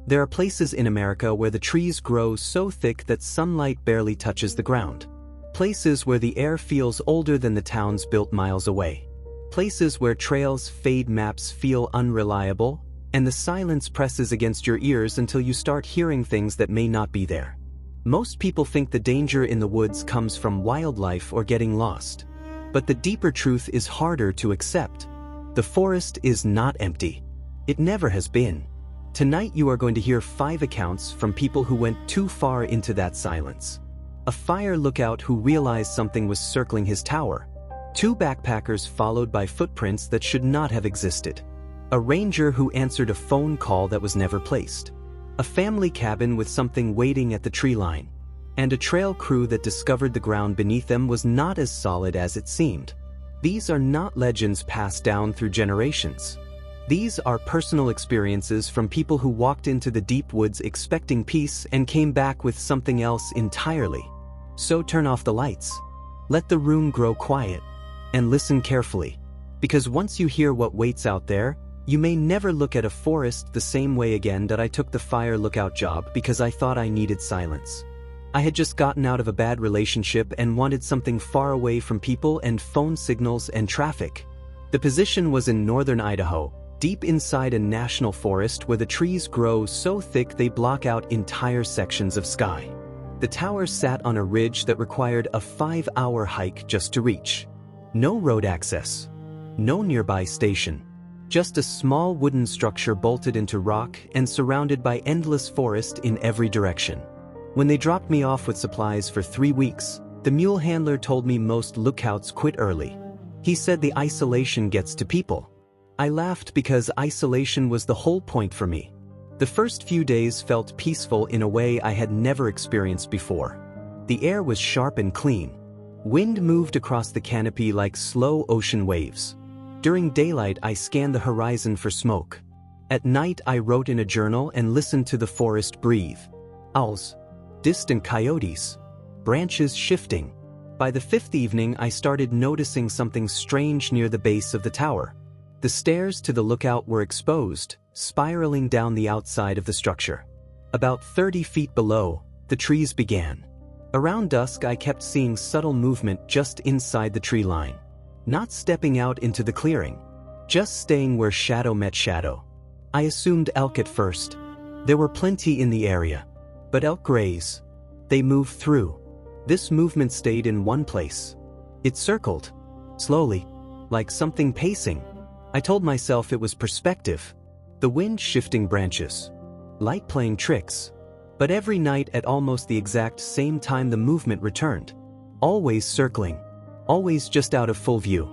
There are places in America where the trees grow so thick that sunlight barely touches the ground. Places where the air feels older than the towns built miles away. Places where trails fade, maps feel unreliable, and the silence presses against your ears until you start hearing things that may not be there. Most people think the danger in the woods comes from wildlife or getting lost. But the deeper truth is harder to accept. The forest is not empty. It never has been. Tonight you are going to hear 5 accounts from people who went too far into that silence. A fire lookout who realized something was circling his tower. 2 backpackers followed by footprints that should not have existed. A ranger who answered a phone call that was never placed. A family cabin with something waiting at the tree line. And a trail crew that discovered the ground beneath them was not as solid as it seemed. These are not legends passed down through generations. These are personal experiences from people who walked into the deep woods expecting peace and came back with something else entirely. So turn off the lights. Let the room grow quiet. And listen carefully. Because once you hear what waits out there, you may never look at a forest the same way again. That I took the fire lookout job because I thought I needed silence. I had just gotten out of a bad relationship and wanted something far away from people and phone signals and traffic. The position was in northern Idaho, deep inside a national forest where the trees grow so thick they block out entire sections of sky. The tower sat on a ridge that required a 5-hour hike just to reach. No road access. No nearby station. Just a small wooden structure bolted into rock and surrounded by endless forest in every direction. When they dropped me off with supplies for 3 weeks, the mule handler told me most lookouts quit early. He said the isolation gets to people. I laughed because isolation was the whole point for me. The first few days felt peaceful in a way I had never experienced before. The air was sharp and clean. Wind moved across the canopy like slow ocean waves. During daylight, I scanned the horizon for smoke. At night, I wrote in a journal and listened to the forest breathe. Owls. Distant coyotes. Branches shifting. By the 5th evening, I started noticing something strange near the base of the tower. The stairs to the lookout were exposed, spiraling down the outside of the structure. About 30 feet below, the trees began. Around dusk, I kept seeing subtle movement just inside the tree line. Not stepping out into the clearing. Just staying where shadow met shadow. I assumed elk at first. There were plenty in the area. But elk graze. They moved through. This movement stayed in one place. It circled. Slowly. Like something pacing. I told myself it was perspective. The wind shifting branches. Light playing tricks. But every night at almost the exact same time the movement returned. Always circling. Always just out of full view.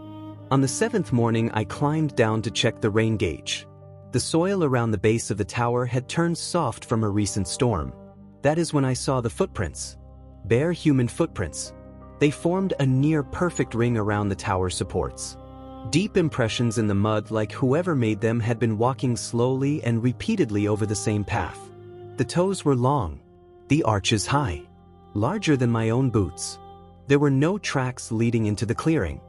On the 7th morning I climbed down to check the rain gauge. The soil around the base of the tower had turned soft from a recent storm. That is when I saw the footprints. Bare human footprints. They formed a near-perfect ring around the tower supports. Deep impressions in the mud like whoever made them had been walking slowly and repeatedly over the same path. The toes were long. The arches high. Larger than my own boots. There were no tracks leading into the clearing.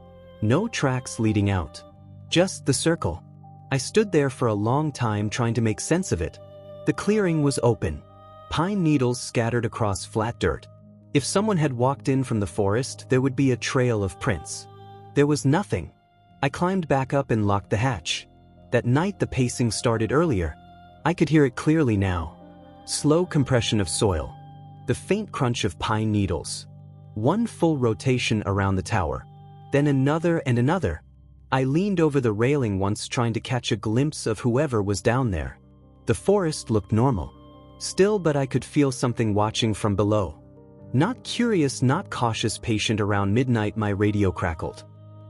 No tracks leading out. Just the circle. I stood there for a long time trying to make sense of it. The clearing was open. Pine needles scattered across flat dirt. If someone had walked in from the forest, there would be a trail of prints. There was nothing. I climbed back up and locked the hatch. That night the pacing started earlier. I could hear it clearly now. Slow compression of soil. The faint crunch of pine needles. One full rotation around the tower. Then another and another. I leaned over the railing once trying to catch a glimpse of whoever was down there. The forest looked normal. Still, but I could feel something watching from below. Not curious, not cautious, patient. Around midnight my radio crackled.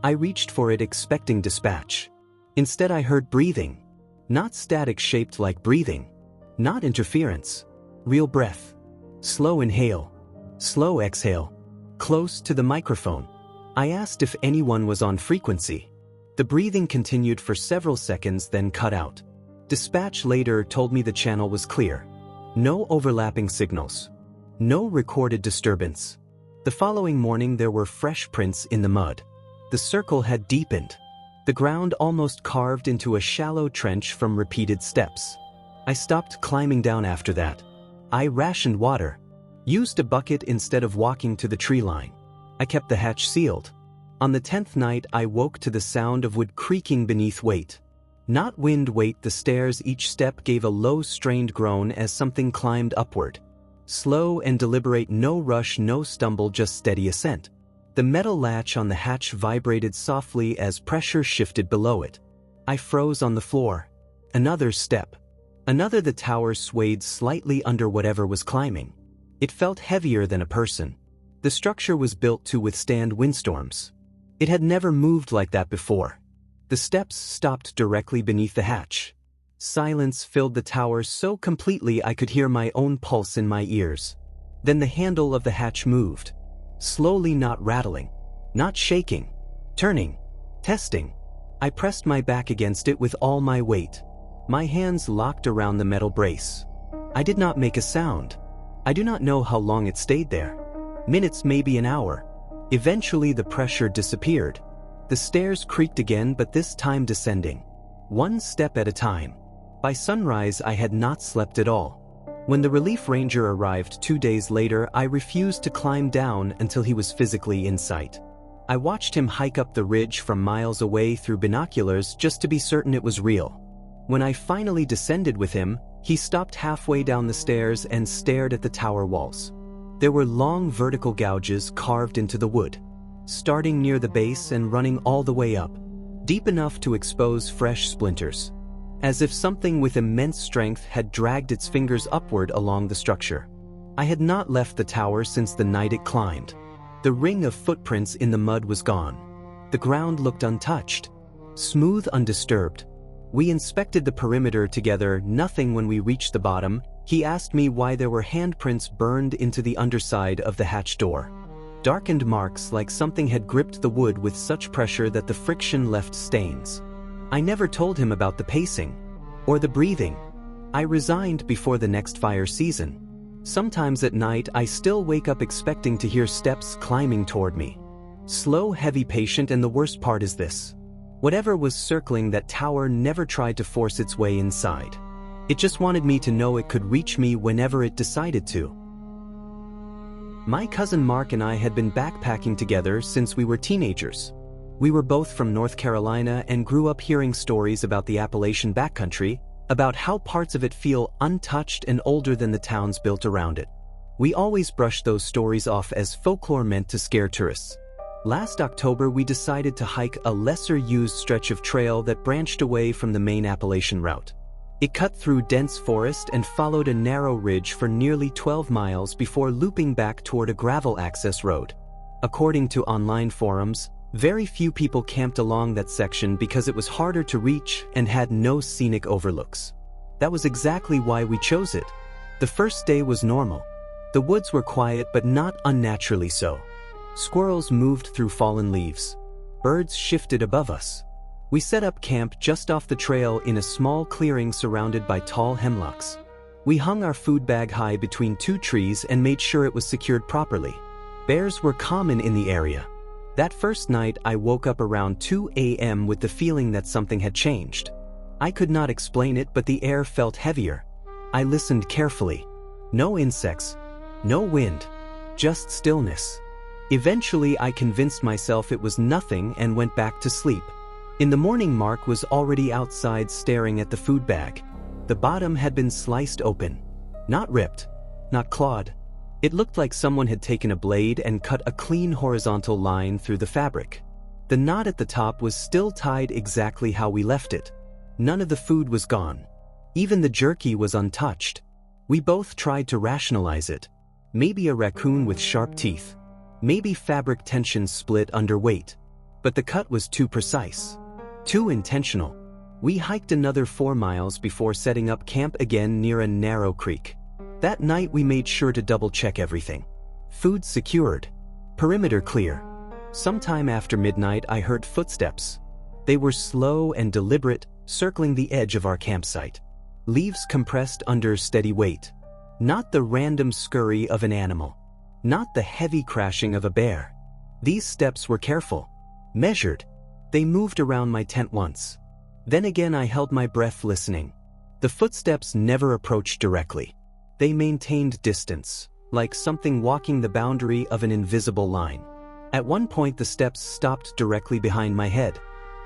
I reached for it expecting dispatch. Instead I heard breathing. Not static shaped like breathing. Not interference. Real breath. Slow inhale. Slow exhale. Close to the microphone. I asked if anyone was on frequency. The breathing continued for several seconds then cut out. Dispatch later told me the channel was clear. No overlapping signals. No recorded disturbance. The following morning there were fresh prints in the mud. The circle had deepened. The ground almost carved into a shallow trench from repeated steps. I stopped climbing down after that. I rationed water, used a bucket instead of walking to the tree line. I kept the hatch sealed. On the 10th night, I woke to the sound of wood creaking beneath weight. Not wind weight, the stairs, each step gave a low strained groan as something climbed upward. Slow and deliberate, no rush, no stumble, just steady ascent. The metal latch on the hatch vibrated softly as pressure shifted below it. I froze on the floor. Another step. Another. The tower swayed slightly under whatever was climbing. It felt heavier than a person. The structure was built to withstand windstorms. It had never moved like that before. The steps stopped directly beneath the hatch. Silence filled the tower so completely I could hear my own pulse in my ears. Then the handle of the hatch moved. Slowly, not rattling, not shaking, turning, testing. I pressed my back against it with all my weight. My hands locked around the metal brace. I did not make a sound. I do not know how long it stayed there. Minutes, maybe an hour. Eventually the pressure disappeared. The stairs creaked again, but this time descending. One step at a time. By sunrise I had not slept at all. When the relief ranger arrived 2 days later, I refused to climb down until he was physically in sight. I watched him hike up the ridge from miles away through binoculars just to be certain it was real. When I finally descended with him, he stopped halfway down the stairs and stared at the tower walls. There were long vertical gouges carved into the wood, starting near the base and running all the way up, deep enough to expose fresh splinters, as if something with immense strength had dragged its fingers upward along the structure. I had not left the tower since the night it climbed. The ring of footprints in the mud was gone. The ground looked untouched, smooth, undisturbed. We inspected the perimeter together. Nothing. When we reached the bottom, he asked me why there were handprints burned into the underside of the hatch door. Darkened marks like something had gripped the wood with such pressure that the friction left stains. I never told him about the pacing or the breathing. I resigned before the next fire season. Sometimes at night I still wake up expecting to hear steps climbing toward me. Slow, heavy, patient, and the worst part is this. Whatever was circling that tower never tried to force its way inside. It just wanted me to know it could reach me whenever it decided to. My cousin Mark and I had been backpacking together since we were teenagers. We were both from North Carolina and grew up hearing stories about the Appalachian backcountry, about how parts of it feel untouched and older than the towns built around it. We always brushed those stories off as folklore meant to scare tourists. Last October, we decided to hike a lesser-used stretch of trail that branched away from the main Appalachian route. It cut through dense forest and followed a narrow ridge for nearly 12 miles before looping back toward a gravel access road. According to online forums, very few people camped along that section because it was harder to reach and had no scenic overlooks. That was exactly why we chose it. The first day was normal. The woods were quiet, but not unnaturally so. Squirrels moved through fallen leaves. Birds shifted above us. We set up camp just off the trail in a small clearing surrounded by tall hemlocks. We hung our food bag high between 2 trees and made sure it was secured properly. Bears were common in the area. That first night, I woke up around 2 a.m. with the feeling that something had changed. I could not explain it, but the air felt heavier. I listened carefully. No insects, no wind, just stillness. Eventually, I convinced myself it was nothing and went back to sleep. In the morning, Mark was already outside staring at the food bag. The bottom had been sliced open. Not ripped, not clawed. It looked like someone had taken a blade and cut a clean horizontal line through the fabric. The knot at the top was still tied exactly how we left it. None of the food was gone. Even the jerky was untouched. We both tried to rationalize it. Maybe a raccoon with sharp teeth. Maybe fabric tension split under weight. But the cut was too precise. Too intentional. We hiked another 4 miles before setting up camp again near a narrow creek. That night we made sure to double-check everything. Food secured. Perimeter clear. Sometime after midnight I heard footsteps. They were slow and deliberate, circling the edge of our campsite. Leaves compressed under steady weight. Not the random scurry of an animal. Not the heavy crashing of a bear. These steps were careful. Measured. They moved around my tent once. Then again I held my breath listening. The footsteps never approached directly. They maintained distance, like something walking the boundary of an invisible line. At one point the steps stopped directly behind my head.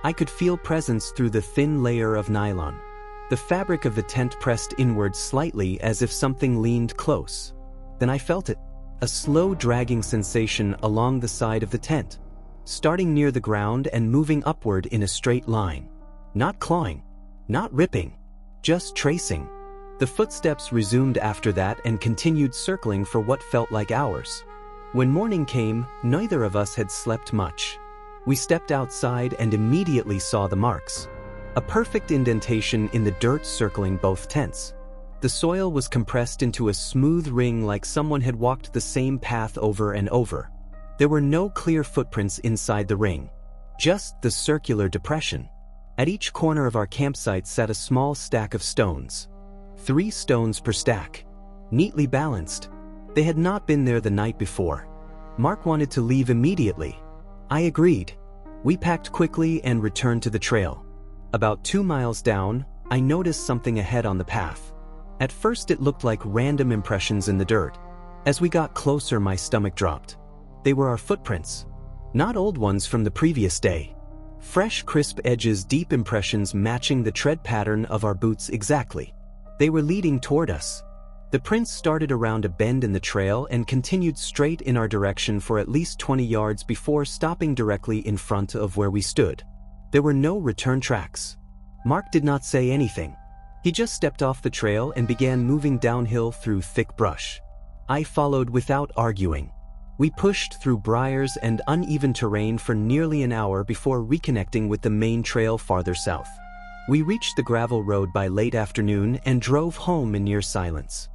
I could feel presence through the thin layer of nylon. The fabric of the tent pressed inward slightly as if something leaned close. Then I felt it, a slow dragging sensation along the side of the tent, starting near the ground and moving upward in a straight line. Not clawing, not ripping, just tracing. The footsteps resumed after that and continued circling for what felt like hours. When morning came, neither of us had slept much. We stepped outside and immediately saw the marks. A perfect indentation in the dirt circling both tents. The soil was compressed into a smooth ring like someone had walked the same path over and over. There were no clear footprints inside the ring, just the circular depression. At each corner of our campsite sat a small stack of stones. 3 stones per stack, neatly balanced. They had not been there the night before. Mark wanted to leave immediately. I agreed. We packed quickly and returned to the trail. About 2 miles down, I noticed something ahead on the path. At first it looked like random impressions in the dirt. As we got closer, my stomach dropped. They were our footprints. Not old ones from the previous day. Fresh, crisp edges, deep impressions matching the tread pattern of our boots exactly. They were leading toward us. The prints started around a bend in the trail and continued straight in our direction for at least 20 yards before stopping directly in front of where we stood. There were no return tracks. Mark did not say anything. He just stepped off the trail and began moving downhill through thick brush. I followed without arguing. We pushed through briars and uneven terrain for nearly an hour before reconnecting with the main trail farther south. We reached the gravel road by late afternoon and drove home in near silence.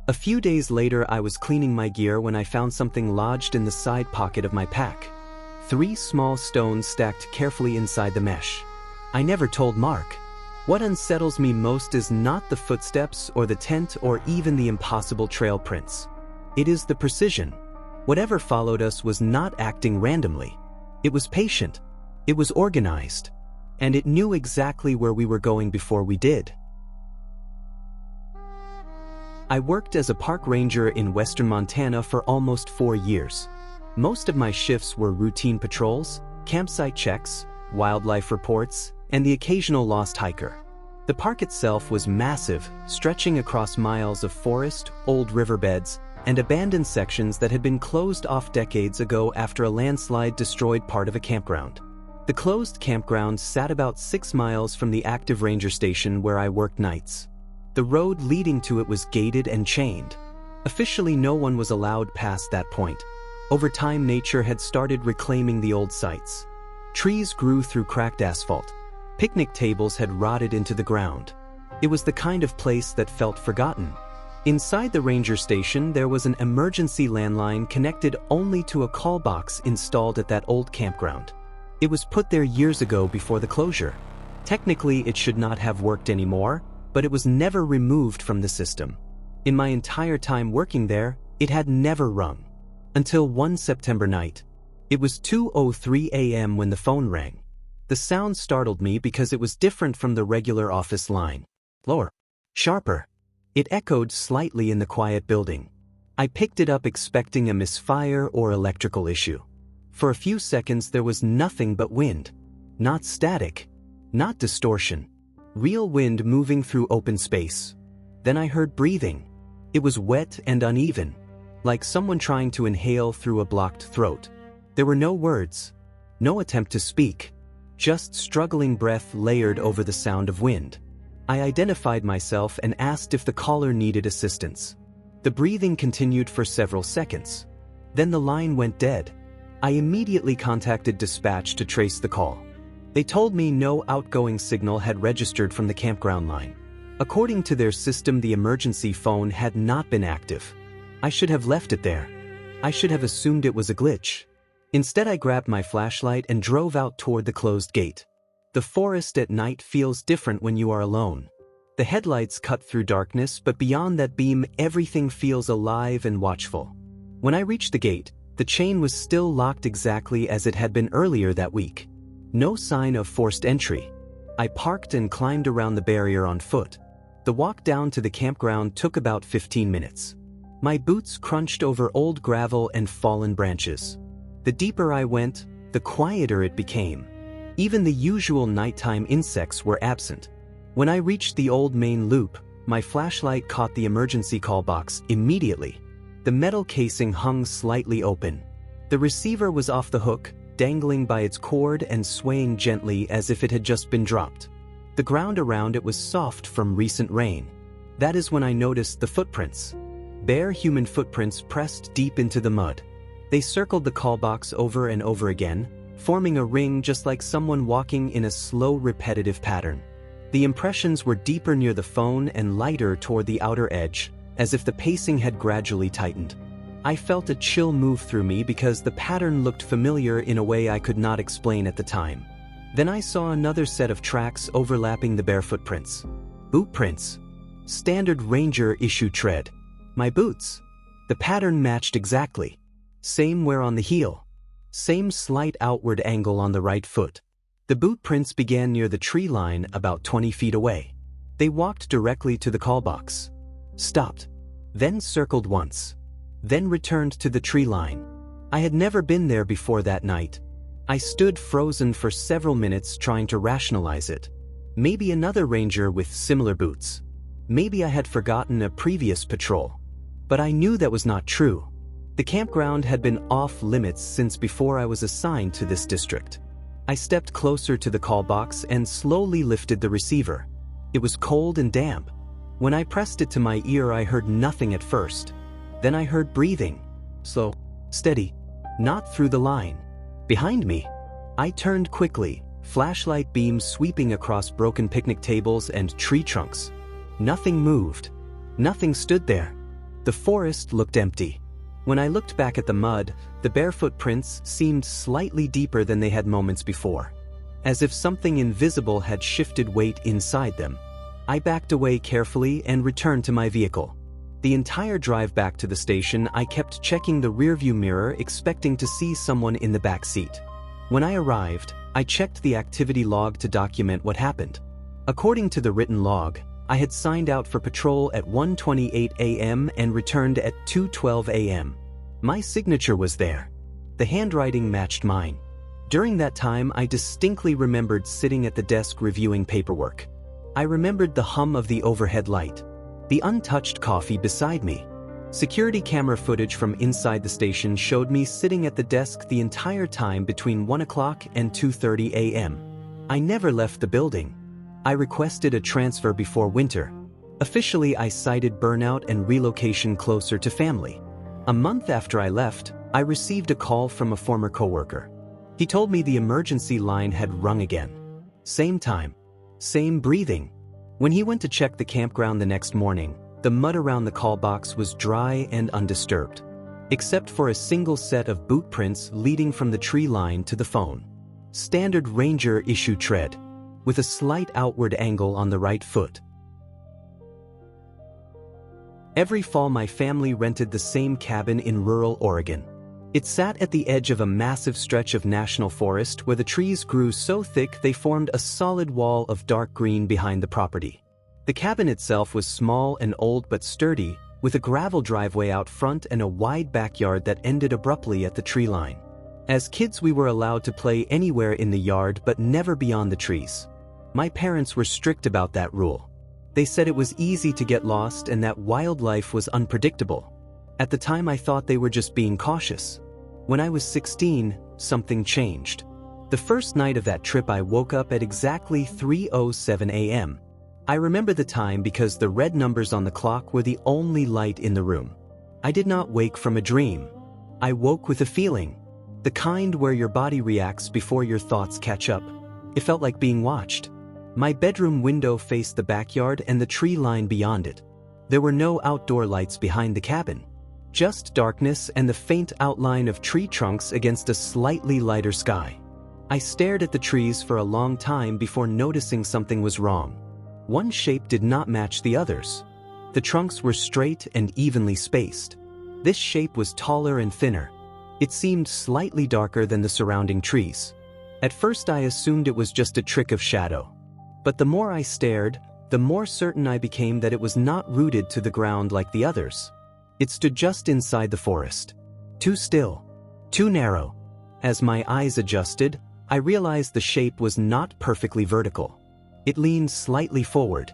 A few days later, I was cleaning my gear when I found something lodged in the side pocket of my pack. 3 small stones stacked carefully inside the mesh. I never told Mark. What unsettles me most is not the footsteps or the tent or even the impossible trail prints. It is the precision. Whatever followed us was not acting randomly. It was patient. It was organized. And it knew exactly where we were going before we did. I worked as a park ranger in western Montana for almost 4 years. Most of my shifts were routine patrols, campsite checks, wildlife reports, and the occasional lost hiker. The park itself was massive, stretching across miles of forest, old riverbeds, and abandoned sections that had been closed off decades ago after a landslide destroyed part of a campground. The closed campground sat about 6 miles from the active ranger station where I worked nights. The road leading to it was gated and chained. Officially, no one was allowed past that point. Over time, nature had started reclaiming the old sites. Trees grew through cracked asphalt. Picnic tables had rotted into the ground. It was the kind of place that felt forgotten. Inside the ranger station, there was an emergency landline connected only to a call box installed at that old campground. It was put there years ago before the closure. Technically, it should not have worked anymore, but it was never removed from the system. In my entire time working there, it had never rung. Until one September night. It was 2:03 a.m. when the phone rang. The sound startled me because it was different from the regular office line. Lower. Sharper. It echoed slightly in the quiet building. I picked it up expecting a misfire or electrical issue. For a few seconds there was nothing but wind. Not static. Not distortion. Real wind moving through open space. Then I heard breathing. It was wet and uneven, like someone trying to inhale through a blocked throat. There were no words. No attempt to speak. Just struggling breath layered over the sound of wind. I identified myself and asked if the caller needed assistance. The breathing continued for several seconds. Then the line went dead. I immediately contacted dispatch to trace the call. They told me no outgoing signal had registered from the campground line. According to their system, the emergency phone had not been active. I should have left it there. I should have assumed it was a glitch. Instead, I grabbed my flashlight and drove out toward the closed gate. The forest at night feels different when you are alone. The headlights cut through darkness, but beyond that beam, everything feels alive and watchful. When I reached the gate, the chain was still locked exactly as it had been earlier that week. No sign of forced entry. I parked and climbed around the barrier on foot. The walk down to the campground took about 15 minutes. My boots crunched over old gravel and fallen branches. The deeper I went, the quieter it became. Even the usual nighttime insects were absent. When I reached the old main loop, my flashlight caught the emergency call box immediately. The metal casing hung slightly open. The receiver was off the hook, dangling by its cord and swaying gently as if it had just been dropped. The ground around it was soft from recent rain. That is when I noticed the footprints. Bare human footprints pressed deep into the mud. They circled the call box over and over again, forming a ring just like someone walking in a slow, repetitive pattern. The impressions were deeper near the phone and lighter toward the outer edge, as if the pacing had gradually tightened. I felt a chill move through me because the pattern looked familiar in a way I could not explain at the time. Then I saw another set of tracks overlapping the bare footprints. Boot prints. Standard Ranger issue tread. My boots. The pattern matched exactly. Same wear on the heel. Same slight outward angle on the right foot. The boot prints began near the tree line about 20 feet away. They walked directly to the call box. Stopped. Then circled once. Then returned to the tree line. I had never been there before that night. I stood frozen for several minutes trying to rationalize it. Maybe another ranger with similar boots. Maybe I had forgotten a previous patrol. But I knew that was not true. The campground had been off limits since before I was assigned to this district. I stepped closer to the call box and slowly lifted the receiver. It was cold and damp. When I pressed it to my ear, I heard nothing at first. Then I heard breathing. Slow, steady, not through the line. Behind me. I turned quickly, flashlight beams sweeping across broken picnic tables and tree trunks. Nothing moved. Nothing stood there. The forest looked empty. When I looked back at the mud, the bare footprints seemed slightly deeper than they had moments before. As if something invisible had shifted weight inside them. I backed away carefully and returned to my vehicle. The entire drive back to the station, I kept checking the rearview mirror, expecting to see someone in the back seat. When I arrived, I checked the activity log to document what happened. According to the written log, I had signed out for patrol at 1:28 a.m. and returned at 2:12 a.m. My signature was there. The handwriting matched mine. During that time, I distinctly remembered sitting at the desk reviewing paperwork. I remembered the hum of the overhead light. The untouched coffee beside me. Security camera footage from inside the station showed me sitting at the desk the entire time between 1 o'clock and 2:30 a.m. I never left the building. I requested a transfer before winter. Officially, I cited burnout and relocation closer to family. A month after I left, I received a call from a former coworker. He told me the emergency line had rung again. Same time. Same breathing. When he went to check the campground the next morning, the mud around the call box was dry and undisturbed, except for a single set of boot prints leading from the tree line to the phone. Standard Ranger issue tread, with a slight outward angle on the right foot. Every fall, my family rented the same cabin in rural Oregon. It sat at the edge of a massive stretch of national forest where the trees grew so thick they formed a solid wall of dark green behind the property. The cabin itself was small and old but sturdy, with a gravel driveway out front and a wide backyard that ended abruptly at the tree line. As kids, we were allowed to play anywhere in the yard but never beyond the trees. My parents were strict about that rule. They said it was easy to get lost and that wildlife was unpredictable. At the time, I thought they were just being cautious. When I was 16, something changed. The first night of that trip, I woke up at exactly 3:07 a.m. I remember the time because the red numbers on the clock were the only light in the room. I did not wake from a dream. I woke with a feeling. The kind where your body reacts before your thoughts catch up. It felt like being watched. My bedroom window faced the backyard and the tree line beyond it. There were no outdoor lights behind the cabin. Just darkness and the faint outline of tree trunks against a slightly lighter sky. I stared at the trees for a long time before noticing something was wrong. One shape did not match the others. The trunks were straight and evenly spaced. This shape was taller and thinner. It seemed slightly darker than the surrounding trees. At first, I assumed it was just a trick of shadow. But the more I stared, the more certain I became that it was not rooted to the ground like the others. It stood just inside the forest. Too still. Too narrow. As my eyes adjusted, I realized the shape was not perfectly vertical. It leaned slightly forward,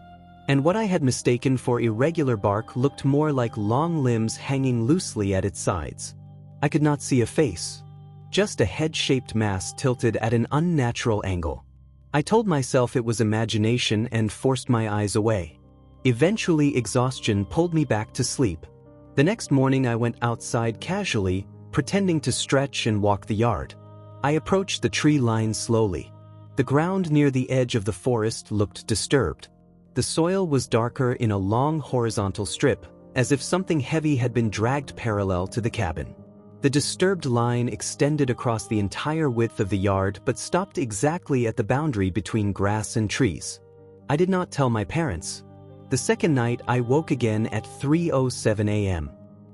and what I had mistaken for irregular bark looked more like long limbs hanging loosely at its sides. I could not see a face, just a head-shaped mass tilted at an unnatural angle. I told myself it was imagination and forced my eyes away. Eventually, exhaustion pulled me back to sleep. The next morning I went outside casually, pretending to stretch and walk the yard. I approached the tree line slowly. The ground near the edge of the forest looked disturbed. The soil was darker in a long horizontal strip, as if something heavy had been dragged parallel to the cabin. The disturbed line extended across the entire width of the yard but stopped exactly at the boundary between grass and trees. I did not tell my parents. The second night I woke again at 3:07 a.m.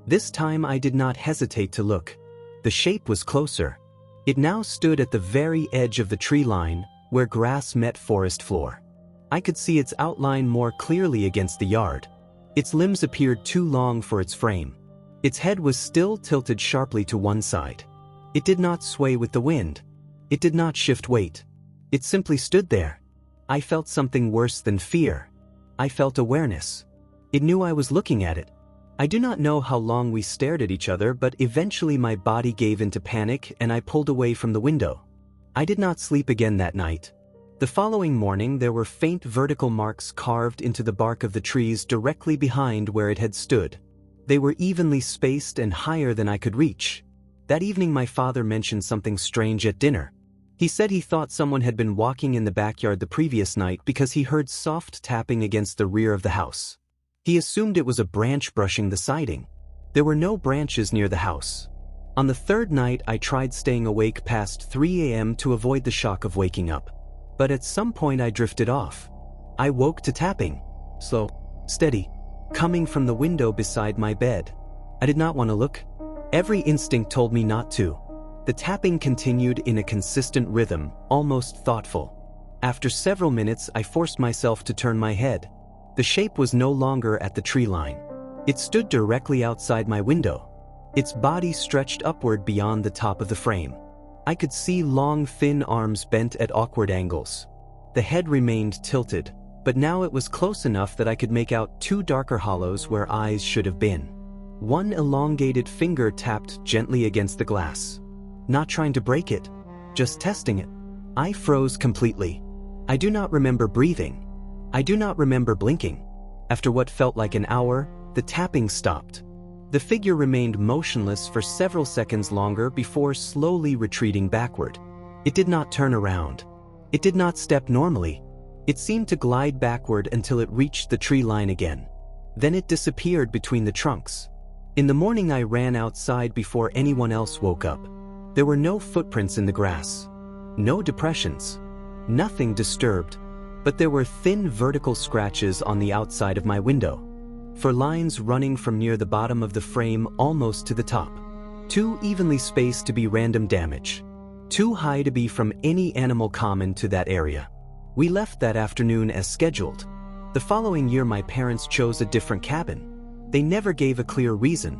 This time I did not hesitate to look. The shape was closer. It now stood at the very edge of the tree line, where grass met forest floor. I could see its outline more clearly against the yard. Its limbs appeared too long for its frame. Its head was still tilted sharply to one side. It did not sway with the wind. It did not shift weight. It simply stood there. I felt something worse than fear. I felt awareness. It knew I was looking at it. I do not know how long we stared at each other, but eventually my body gave into panic and I pulled away from the window. I did not sleep again that night. The following morning there were faint vertical marks carved into the bark of the trees directly behind where it had stood. They were evenly spaced and higher than I could reach. That evening my father mentioned something strange at dinner. He said he thought someone had been walking in the backyard the previous night because he heard soft tapping against the rear of the house. He assumed it was a branch brushing the siding. There were no branches near the house. On the third night I tried staying awake past 3 a.m. to avoid the shock of waking up. But at some point I drifted off. I woke to tapping. Slow, steady, coming from the window beside my bed. I did not want to look. Every instinct told me not to. The tapping continued in a consistent rhythm, almost thoughtful. After several minutes I forced myself to turn my head. The shape was no longer at the tree line. It stood directly outside my window. Its body stretched upward beyond the top of the frame. I could see long, thin arms bent at awkward angles. The head remained tilted, but now it was close enough that I could make out two darker hollows where eyes should have been. One elongated finger tapped gently against the glass. Not trying to break it, just testing it. I froze completely. I do not remember breathing. I do not remember blinking. After what felt like an hour, the tapping stopped. The figure remained motionless for several seconds longer before slowly retreating backward. It did not turn around. It did not step normally. It seemed to glide backward until it reached the tree line again. Then it disappeared between the trunks. In the morning I ran outside before anyone else woke up. There were no footprints in the grass. No depressions. Nothing disturbed. But there were thin vertical scratches on the outside of my window. For lines running from near the bottom of the frame almost to the top. Too evenly spaced to be random damage. Too high to be from any animal common to that area. We left that afternoon as scheduled. The following year my parents chose a different cabin. They never gave a clear reason.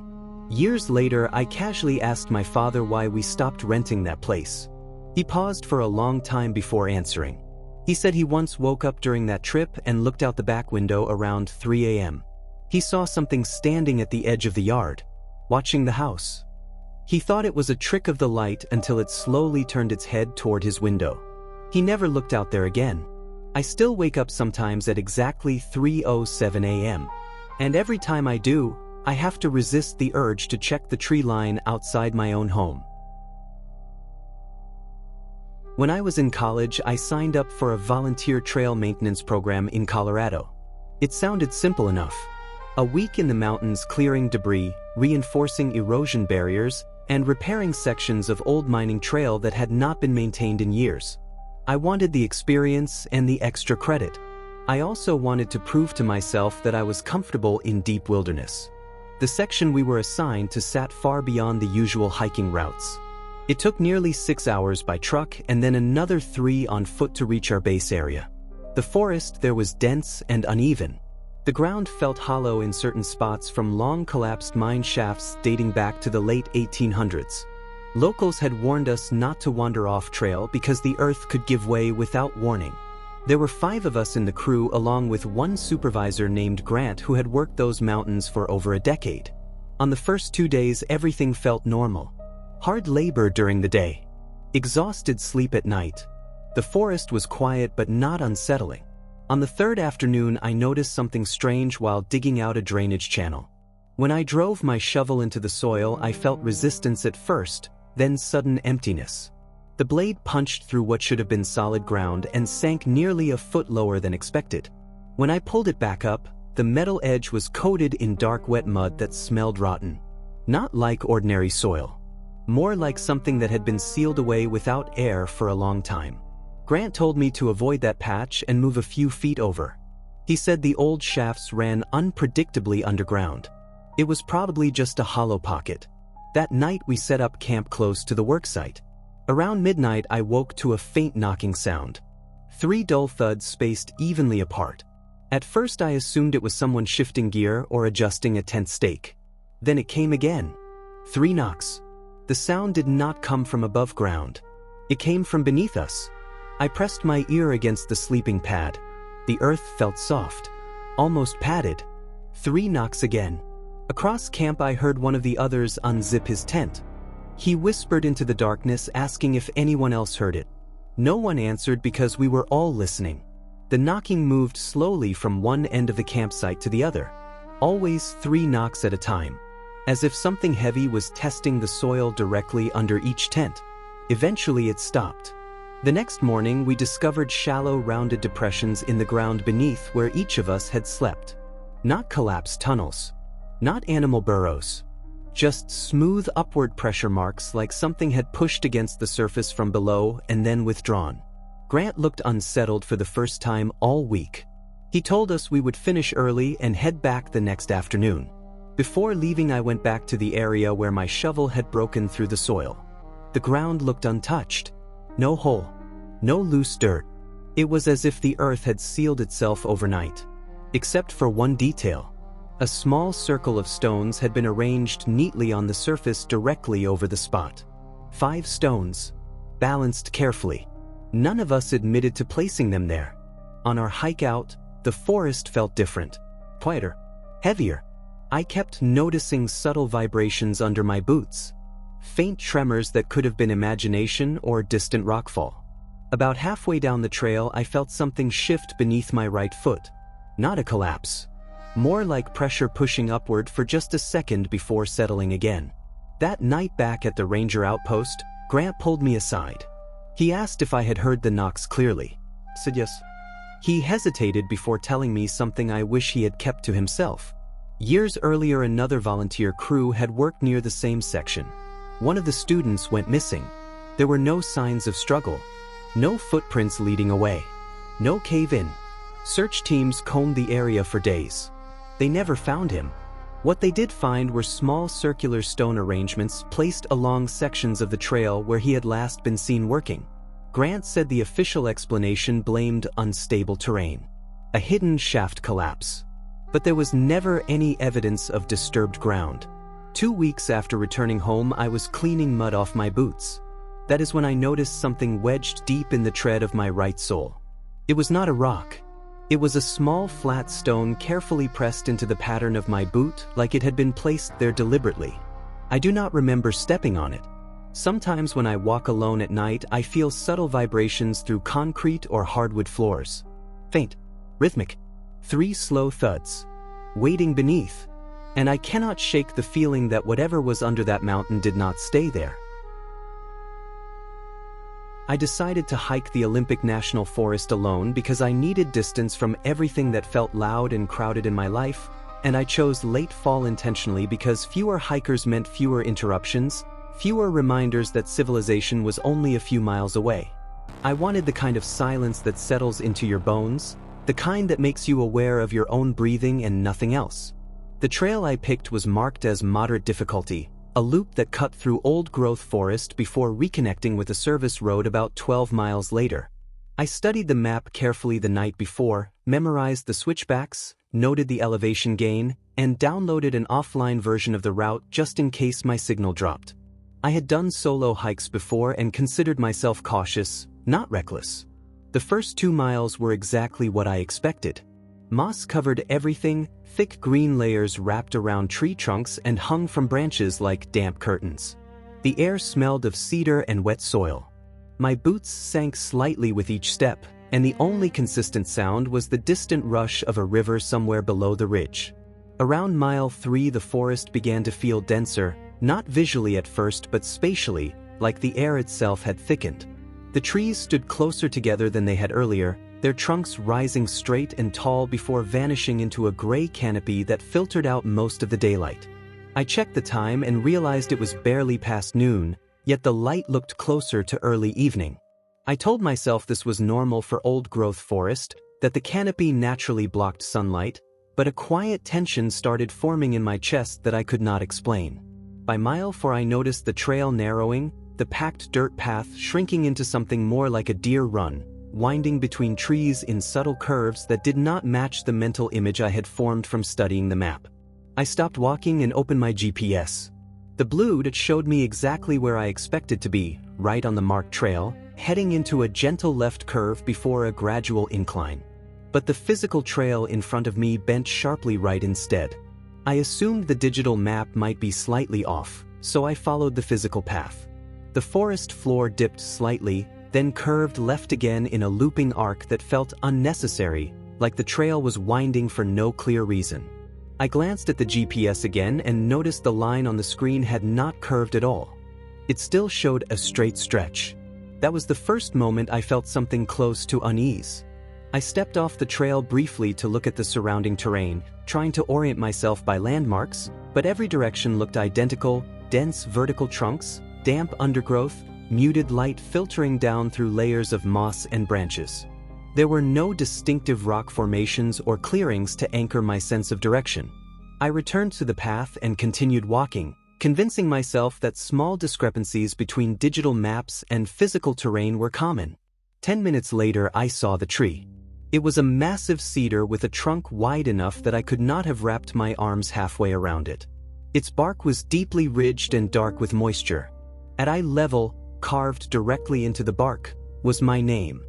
Years later I casually asked my father why we stopped renting that place. He paused for a long time before answering. He said he once woke up during that trip and looked out the back window around 3 a.m. He saw something standing at the edge of the yard, watching the house. He thought it was a trick of the light until it slowly turned its head toward his window. He never looked out there again. I still wake up sometimes at exactly 3:07 a.m. And every time I do, I have to resist the urge to check the tree line outside my own home. When I was in college, I signed up for a volunteer trail maintenance program in Colorado. It sounded simple enough. A week in the mountains clearing debris, reinforcing erosion barriers, and repairing sections of old mining trail that had not been maintained in years. I wanted the experience and the extra credit. I also wanted to prove to myself that I was comfortable in deep wilderness. The section we were assigned to sat far beyond the usual hiking routes. It took nearly 6 hours by truck and then another 3 on foot to reach our base area. The forest there was dense and uneven. The ground felt hollow in certain spots from long collapsed mine shafts dating back to the late 1800s. Locals had warned us not to wander off trail because the earth could give way without warning. There were 5 of us in the crew along with one supervisor named Grant who had worked those mountains for over a decade. On the first 2 days everything felt normal. Hard labor during the day. Exhausted sleep at night. The forest was quiet but not unsettling. On the 3rd afternoon I noticed something strange while digging out a drainage channel. When I drove my shovel into the soil I felt resistance at first, then sudden emptiness. The blade punched through what should have been solid ground and sank nearly a foot lower than expected. When I pulled it back up, the metal edge was coated in dark wet mud that smelled rotten. Not like ordinary soil. More like something that had been sealed away without air for a long time. Grant told me to avoid that patch and move a few feet over. He said the old shafts ran unpredictably underground. It was probably just a hollow pocket. That night we set up camp close to the worksite. Around midnight I woke to a faint knocking sound. 3 dull thuds spaced evenly apart. At first I assumed it was someone shifting gear or adjusting a tent stake. Then it came again. 3 knocks. The sound did not come from above ground. It came from beneath us. I pressed my ear against the sleeping pad. The earth felt soft. Almost padded. 3 knocks again. Across camp I heard one of the others unzip his tent. He whispered into the darkness asking if anyone else heard it. No one answered because we were all listening. The knocking moved slowly from one end of the campsite to the other. Always 3 knocks at a time. As if something heavy was testing the soil directly under each tent. Eventually it stopped. The next morning we discovered shallow rounded depressions in the ground beneath where each of us had slept. Not collapsed tunnels. Not animal burrows. Just smooth upward pressure marks like something had pushed against the surface from below and then withdrawn. Grant looked unsettled for the first time all week. He told us we would finish early and head back the next afternoon. Before leaving I went back to the area where my shovel had broken through the soil. The ground looked untouched. No hole. No loose dirt. It was as if the earth had sealed itself overnight. Except for one detail. A small circle of stones had been arranged neatly on the surface directly over the spot. 5 stones. Balanced carefully. None of us admitted to placing them there. On our hike out, the forest felt different. Quieter. Heavier. I kept noticing subtle vibrations under my boots. Faint tremors that could have been imagination or distant rockfall. About halfway down the trail I felt something shift beneath my right foot. Not a collapse. More like pressure pushing upward for just a second before settling again. That night back at the ranger outpost, Grant pulled me aside. He asked if I had heard the knocks clearly. I said yes. He hesitated before telling me something I wish he had kept to himself. Years earlier another volunteer crew had worked near the same section. One of the students went missing. There were no signs of struggle. No footprints leading away. No cave-in. Search teams combed the area for days. They never found him. What they did find were small circular stone arrangements placed along sections of the trail where he had last been seen working. Grant said the official explanation blamed unstable terrain. A hidden shaft collapse. But there was never any evidence of disturbed ground. 2 weeks after returning home I was cleaning mud off my boots. That is when I noticed something wedged deep in the tread of my right sole. It was not a rock. It was a small flat stone carefully pressed into the pattern of my boot like it had been placed there deliberately. I do not remember stepping on it. Sometimes when I walk alone at night I feel subtle vibrations through concrete or hardwood floors. Faint. Rhythmic. 3 slow thuds. Waiting beneath. And I cannot shake the feeling that whatever was under that mountain did not stay there. I decided to hike the Olympic National Forest alone because I needed distance from everything that felt loud and crowded in my life, and I chose late fall intentionally because fewer hikers meant fewer interruptions, fewer reminders that civilization was only a few miles away. I wanted the kind of silence that settles into your bones, the kind that makes you aware of your own breathing and nothing else. The trail I picked was marked as moderate difficulty, a loop that cut through old-growth forest before reconnecting with a service road about 12 miles later. I studied the map carefully the night before, memorized the switchbacks, noted the elevation gain, and downloaded an offline version of the route just in case my signal dropped. I had done solo hikes before and considered myself cautious, not reckless. The first 2 miles were exactly what I expected. Moss covered everything, thick green layers wrapped around tree trunks and hung from branches like damp curtains. The air smelled of cedar and wet soil. My boots sank slightly with each step, and the only consistent sound was the distant rush of a river somewhere below the ridge. Around mile 3 the forest began to feel denser, not visually at first but spatially, like the air itself had thickened. The trees stood closer together than they had earlier, their trunks rising straight and tall before vanishing into a gray canopy that filtered out most of the daylight. I checked the time and realized it was barely past noon, yet the light looked closer to early evening. I told myself this was normal for old-growth forest, that the canopy naturally blocked sunlight, but a quiet tension started forming in my chest that I could not explain. By mile 4 I noticed the trail narrowing, the packed dirt path shrinking into something more like a deer run, winding between trees in subtle curves that did not match the mental image I had formed from studying the map. I stopped walking and opened my GPS. The blue dot showed me exactly where I expected to be, right on the marked trail, heading into a gentle left curve before a gradual incline. But the physical trail in front of me bent sharply right instead. I assumed the digital map might be slightly off, so I followed the physical path. The forest floor dipped slightly, then curved left again in a looping arc that felt unnecessary, like the trail was winding for no clear reason. I glanced at the GPS again and noticed the line on the screen had not curved at all. It still showed a straight stretch. That was the first moment I felt something close to unease. I stepped off the trail briefly to look at the surrounding terrain, trying to orient myself by landmarks, but every direction looked identical: dense vertical trunks, damp undergrowth, muted light filtering down through layers of moss and branches. There were no distinctive rock formations or clearings to anchor my sense of direction. I returned to the path and continued walking, convincing myself that small discrepancies between digital maps and physical terrain were common. 10 minutes later I saw the tree. It was a massive cedar with a trunk wide enough that I could not have wrapped my arms halfway around it. Its bark was deeply ridged and dark with moisture. At eye level, carved directly into the bark, was my name.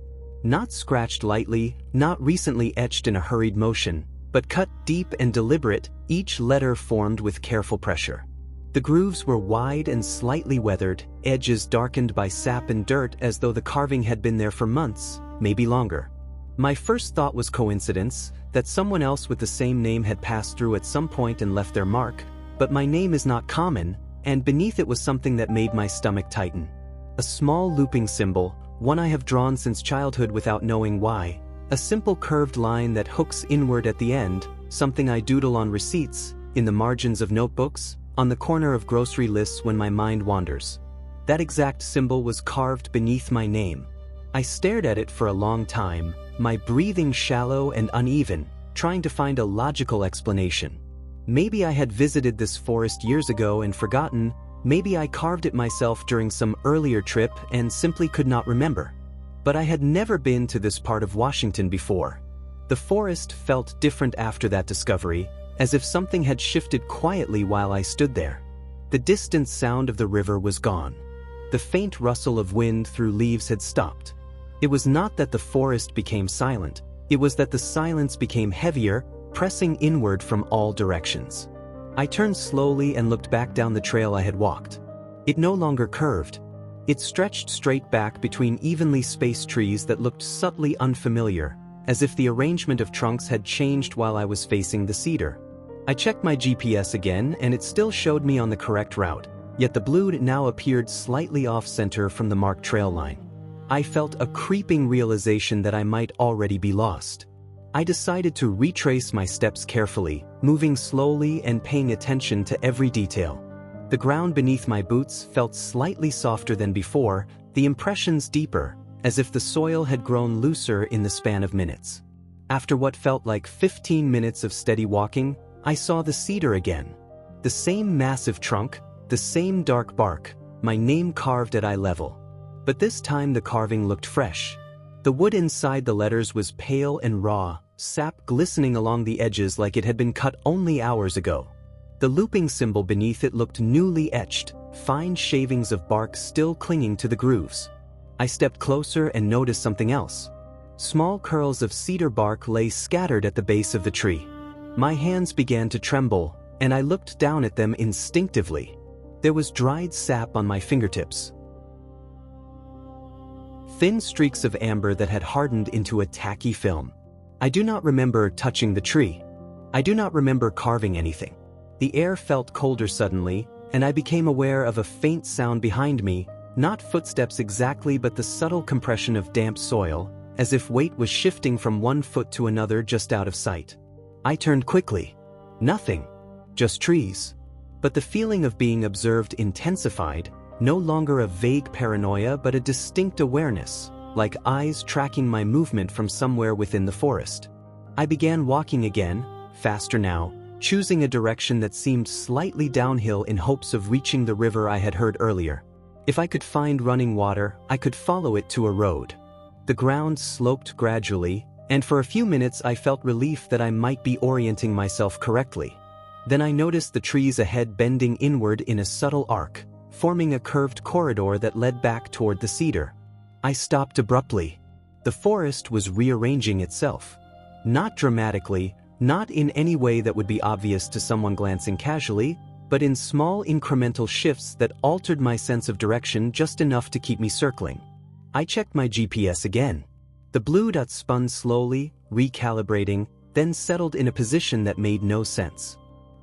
Not scratched lightly, not recently etched in a hurried motion, but cut deep and deliberate, each letter formed with careful pressure. The grooves were wide and slightly weathered, edges darkened by sap and dirt as though the carving had been there for months, maybe longer. My first thought was coincidence, that someone else with the same name had passed through at some point and left their mark, but my name is not common, and beneath it was something that made my stomach tighten. A small looping symbol, one I have drawn since childhood without knowing why, a simple curved line that hooks inward at the end, something I doodle on receipts, in the margins of notebooks, on the corner of grocery lists when my mind wanders. That exact symbol was carved beneath my name. I stared at it for a long time, my breathing shallow and uneven, trying to find a logical explanation. Maybe I had visited this forest years ago and forgotten. Maybe I carved it myself during some earlier trip and simply could not remember. But I had never been to this part of Washington before. The forest felt different after that discovery, as if something had shifted quietly while I stood there. The distant sound of the river was gone. The faint rustle of wind through leaves had stopped. It was not that the forest became silent, it was that the silence became heavier, pressing inward from all directions. I turned slowly and looked back down the trail I had walked. It no longer curved. It stretched straight back between evenly spaced trees that looked subtly unfamiliar, as if the arrangement of trunks had changed while I was facing the cedar. I checked my GPS again and it still showed me on the correct route, yet the blue now appeared slightly off-center from the marked trail line. I felt a creeping realization that I might already be lost. I decided to retrace my steps carefully, moving slowly and paying attention to every detail. The ground beneath my boots felt slightly softer than before, the impressions deeper, as if the soil had grown looser in the span of minutes. After what felt like 15 minutes of steady walking, I saw the cedar again. The same massive trunk, the same dark bark, my name carved at eye level. But this time the carving looked fresh. The wood inside the letters was pale and raw, sap glistening along the edges like it had been cut only hours ago. The looping symbol beneath it looked newly etched, fine shavings of bark still clinging to the grooves. I stepped closer and noticed something else. Small curls of cedar bark lay scattered at the base of the tree. My hands began to tremble, and I looked down at them instinctively. There was dried sap on my fingertips. Thin streaks of amber that had hardened into a tacky film. I do not remember touching the tree. I do not remember carving anything. The air felt colder suddenly, and I became aware of a faint sound behind me, not footsteps exactly but the subtle compression of damp soil, as if weight was shifting from one foot to another just out of sight. I turned quickly. Nothing. Just trees. But the feeling of being observed intensified, no longer a vague paranoia but a distinct awareness, like eyes tracking my movement from somewhere within the forest. I began walking again, faster now, choosing a direction that seemed slightly downhill in hopes of reaching the river I had heard earlier. If I could find running water, I could follow it to a road. The ground sloped gradually, and for a few minutes I felt relief that I might be orienting myself correctly. Then I noticed the trees ahead bending inward in a subtle arc, forming a curved corridor that led back toward the cedar. I stopped abruptly. The forest was rearranging itself. Not dramatically, not in any way that would be obvious to someone glancing casually, but in small incremental shifts that altered my sense of direction just enough to keep me circling. I checked my GPS again. The blue dot spun slowly, recalibrating, then settled in a position that made no sense.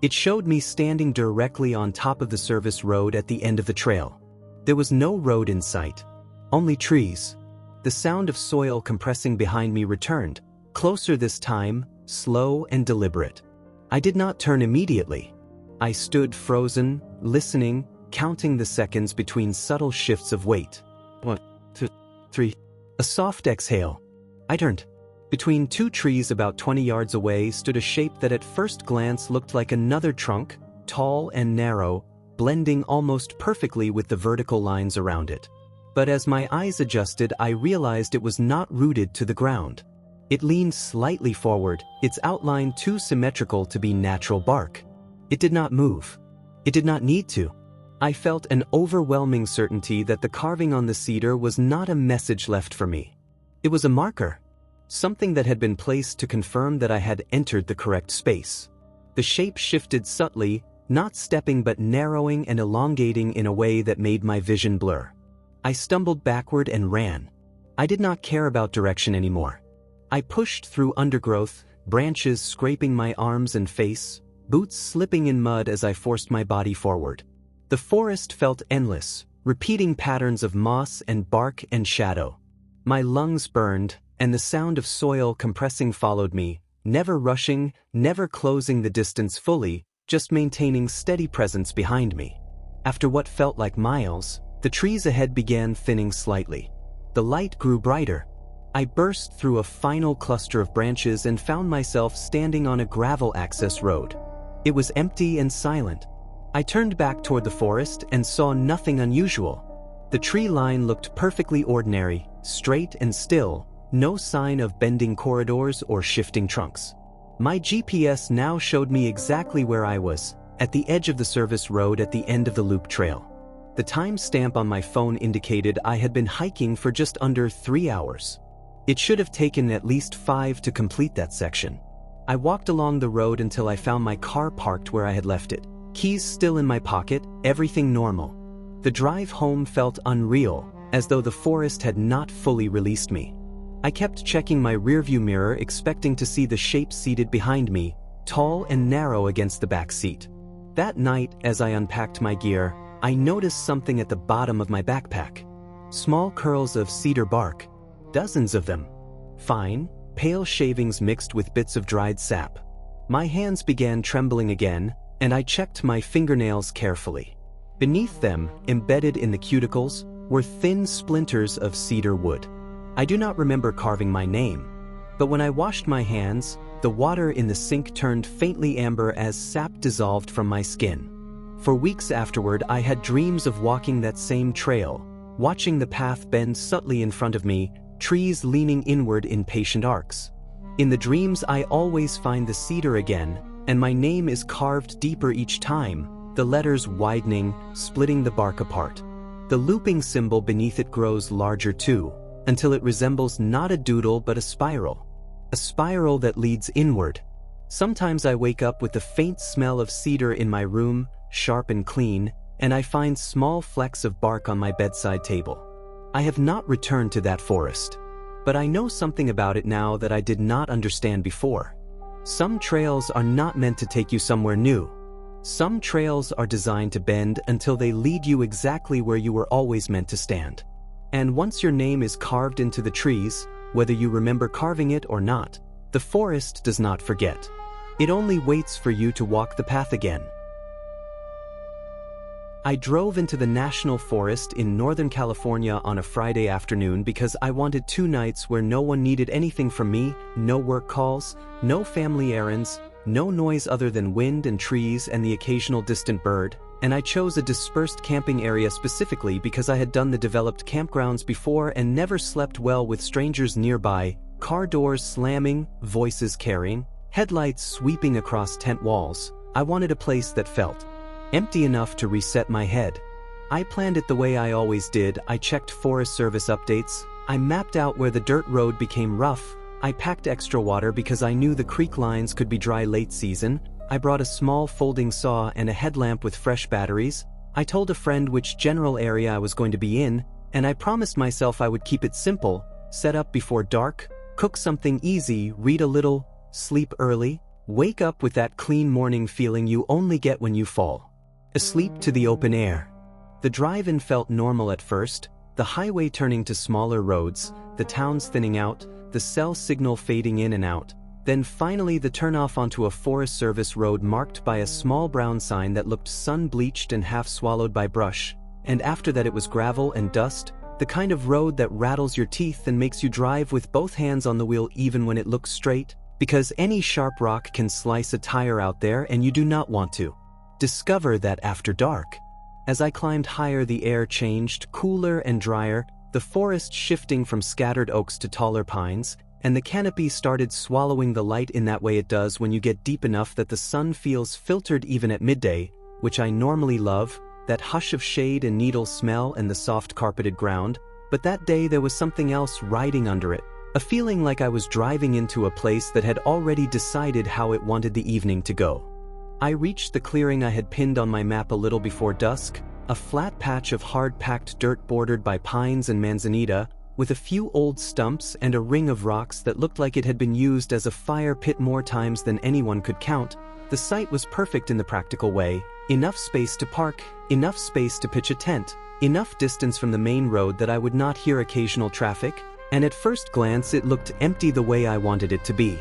It showed me standing directly on top of the service road at the end of the trail. There was no road in sight, only trees. The sound of soil compressing behind me returned, closer this time, slow and deliberate. I did not turn immediately. I stood frozen, listening, counting the seconds between subtle shifts of weight. 1, 2, 3. A soft exhale. I turned. Between two trees about 20 yards away stood a shape that at first glance looked like another trunk, tall and narrow, blending almost perfectly with the vertical lines around it. But as my eyes adjusted, I realized it was not rooted to the ground. It leaned slightly forward, its outline too symmetrical to be natural bark. It did not move. It did not need to. I felt an overwhelming certainty that the carving on the cedar was not a message left for me. It was a marker. Something that had been placed to confirm that I had entered the correct space. The shape shifted subtly, not stepping but narrowing and elongating in a way that made my vision blur. I stumbled backward and ran. I did not care about direction anymore. I pushed through undergrowth, branches scraping my arms and face, boots slipping in mud as I forced my body forward. The forest felt endless, repeating patterns of moss and bark and shadow. My lungs burned, and the sound of soil compressing followed me, never rushing, never closing the distance fully, just maintaining steady presence behind me. After what felt like miles, the trees ahead began thinning slightly. The light grew brighter. I burst through a final cluster of branches and found myself standing on a gravel access road. It was empty and silent. I turned back toward the forest and saw nothing unusual. The tree line looked perfectly ordinary, straight and still, no sign of bending corridors or shifting trunks. My GPS now showed me exactly where I was, at the edge of the service road at the end of the loop trail. The timestamp on my phone indicated I had been hiking for just under 3 hours. It should have taken at least 5 to complete that section. I walked along the road until I found my car parked where I had left it, keys still in my pocket, everything normal. The drive home felt unreal, as though the forest had not fully released me. I kept checking my rearview mirror, expecting to see the shape seated behind me, tall and narrow against the back seat. That night, as I unpacked my gear, I noticed something at the bottom of my backpack. Small curls of cedar bark. Dozens of them. Fine, pale shavings mixed with bits of dried sap. My hands began trembling again, and I checked my fingernails carefully. Beneath them, embedded in the cuticles, were thin splinters of cedar wood. I do not remember carving my name, but when I washed my hands, the water in the sink turned faintly amber as sap dissolved from my skin. For weeks afterward, I had dreams of walking that same trail, watching the path bend subtly in front of me, trees leaning inward in patient arcs. In the dreams I always find the cedar again, and my name is carved deeper each time, the letters widening, splitting the bark apart. The looping symbol beneath it grows larger too, until it resembles not a doodle but a spiral. A spiral that leads inward. Sometimes I wake up with the faint smell of cedar in my room, sharp and clean, and I find small flecks of bark on my bedside table. I have not returned to that forest, but I know something about it now that I did not understand before. Some trails are not meant to take you somewhere new. Some trails are designed to bend until they lead you exactly where you were always meant to stand. And once your name is carved into the trees, whether you remember carving it or not, the forest does not forget. It only waits for you to walk the path again. I drove into the National Forest in Northern California on a Friday afternoon because I wanted 2 nights where no one needed anything from me, no work calls, no family errands, no noise other than wind and trees and the occasional distant bird, and I chose a dispersed camping area specifically because I had done the developed campgrounds before and never slept well with strangers nearby, car doors slamming, voices carrying, headlights sweeping across tent walls. I wanted a place that felt empty enough to reset my head. I planned it the way I always did. I checked Forest Service updates. I mapped out where the dirt road became rough. I packed extra water because I knew the creek lines could be dry late season. I brought a small folding saw and a headlamp with fresh batteries. I told a friend which general area I was going to be in, and I promised myself I would keep it simple, set up before dark, cook something easy, read a little, sleep early, wake up with that clean morning feeling you only get when you fall asleep to the open air. The drive-in felt normal at first, the highway turning to smaller roads, the towns thinning out, the cell signal fading in and out, then finally the turnoff onto a Forest Service road marked by a small brown sign that looked sun-bleached and half-swallowed by brush, and after that it was gravel and dust, the kind of road that rattles your teeth and makes you drive with both hands on the wheel even when it looks straight, because any sharp rock can slice a tire out there and you do not want to discover that after dark. As I climbed higher, the air changed, cooler and drier, the forest shifting from scattered oaks to taller pines, and the canopy started swallowing the light in that way it does when you get deep enough that the sun feels filtered even at midday, which I normally love, that hush of shade and needle smell and the soft carpeted ground, but that day there was something else riding under it, a feeling like I was driving into a place that had already decided how it wanted the evening to go. I reached the clearing I had pinned on my map a little before dusk, a flat patch of hard-packed dirt bordered by pines and manzanita, with a few old stumps and a ring of rocks that looked like it had been used as a fire pit more times than anyone could count. The site was perfect in the practical way, enough space to park, enough space to pitch a tent, enough distance from the main road that I would not hear occasional traffic, and at first glance it looked empty the way I wanted it to be.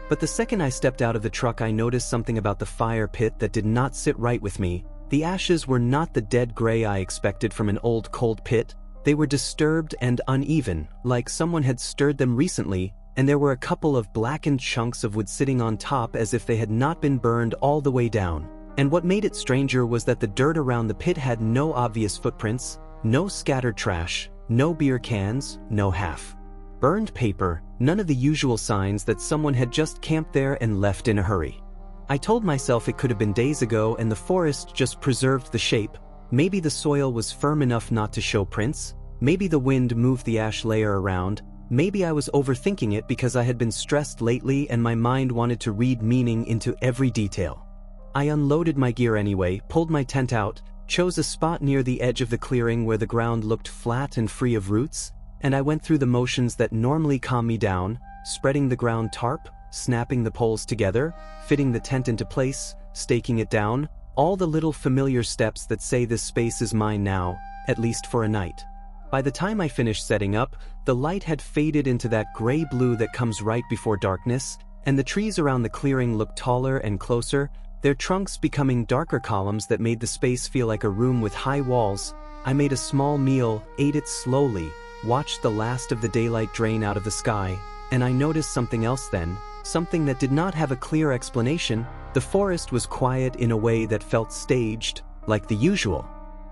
But the second I stepped out of the truck I noticed something about the fire pit that did not sit right with me. The ashes were not the dead gray I expected from an old cold pit. They were disturbed and uneven, like someone had stirred them recently, and there were a couple of blackened chunks of wood sitting on top as if they had not been burned all the way down. And what made it stranger was that the dirt around the pit had no obvious footprints, no scattered trash, no beer cans, no half-burned paper, none of the usual signs that someone had just camped there and left in a hurry. I told myself it could have been days ago and the forest just preserved the shape. Maybe the soil was firm enough not to show prints, maybe the wind moved the ash layer around, maybe I was overthinking it because I had been stressed lately and my mind wanted to read meaning into every detail. I unloaded my gear anyway, pulled my tent out, chose a spot near the edge of the clearing where the ground looked flat and free of roots, and I went through the motions that normally calm me down, spreading the ground tarp, snapping the poles together, fitting the tent into place, staking it down, all the little familiar steps that say this space is mine now, at least for a night. By the time I finished setting up, the light had faded into that gray blue that comes right before darkness, and the trees around the clearing looked taller and closer, their trunks becoming darker columns that made the space feel like a room with high walls. I made a small meal, ate it slowly, watched the last of the daylight drain out of the sky, and I noticed something else then, something that did not have a clear explanation. The forest was quiet in a way that felt staged, like the usual.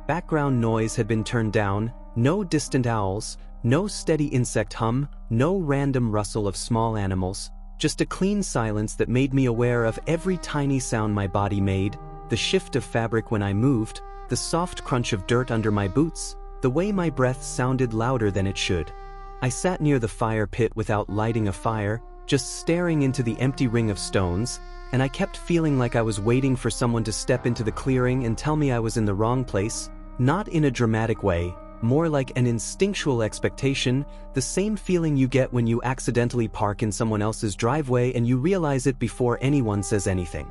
Background noise had been turned down, no distant owls, No steady insect hum, no random rustle of small animals, just a clean silence that made me aware of every tiny sound my body made, the shift of fabric when I moved, the soft crunch of dirt under my boots, the way my breath sounded louder than it should. I sat near the fire pit without lighting a fire, just staring into the empty ring of stones, and I kept feeling like I was waiting for someone to step into the clearing and tell me I was in the wrong place, not in a dramatic way, more like an instinctual expectation, the same feeling you get when you accidentally park in someone else's driveway and you realize it before anyone says anything.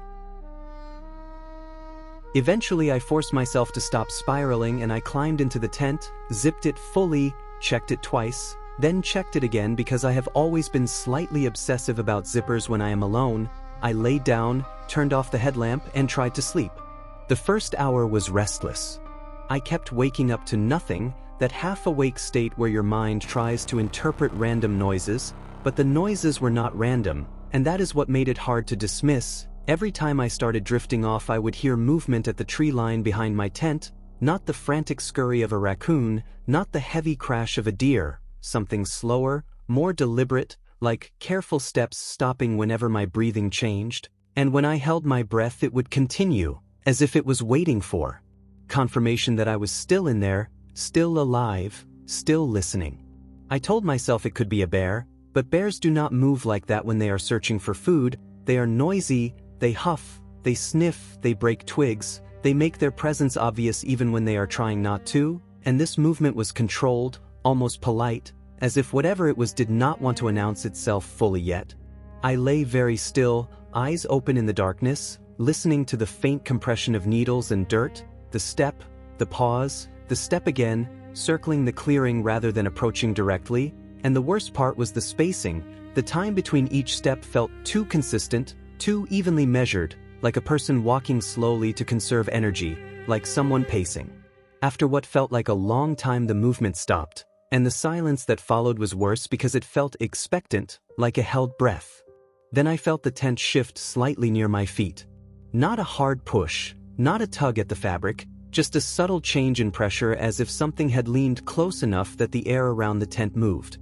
Eventually I forced myself to stop spiraling and I climbed into the tent, zipped it fully, checked it twice, then checked it again because I have always been slightly obsessive about zippers when I am alone. I laid down, turned off the headlamp, and tried to sleep. The first hour was restless. I kept waking up to nothing, that half-awake state where your mind tries to interpret random noises, but the noises were not random, and that is what made it hard to dismiss. Every time I started drifting off I would hear movement at the tree line behind my tent, not the frantic scurry of a raccoon, not the heavy crash of a deer, something slower, more deliberate, like careful steps stopping whenever my breathing changed, and when I held my breath it would continue, as if it was waiting for confirmation that I was still in there, still alive, still listening. I told myself it could be a bear, but bears do not move like that when they are searching for food. They are noisy, they huff, they sniff, they break twigs, they make their presence obvious even when they are trying not to, and this movement was controlled, almost polite, as if whatever it was did not want to announce itself fully yet. I lay very still, eyes open in the darkness, listening to the faint compression of needles and dirt, the step, the pause, the step again, circling the clearing rather than approaching directly, and the worst part was the spacing. The time between each step felt too consistent, too evenly measured, like a person walking slowly to conserve energy, like someone pacing. After what felt like a long time the movement stopped, and the silence that followed was worse because it felt expectant, like a held breath. Then I felt the tent shift slightly near my feet. Not a hard push, not a tug at the fabric, just a subtle change in pressure as if something had leaned close enough that the air around the tent moved.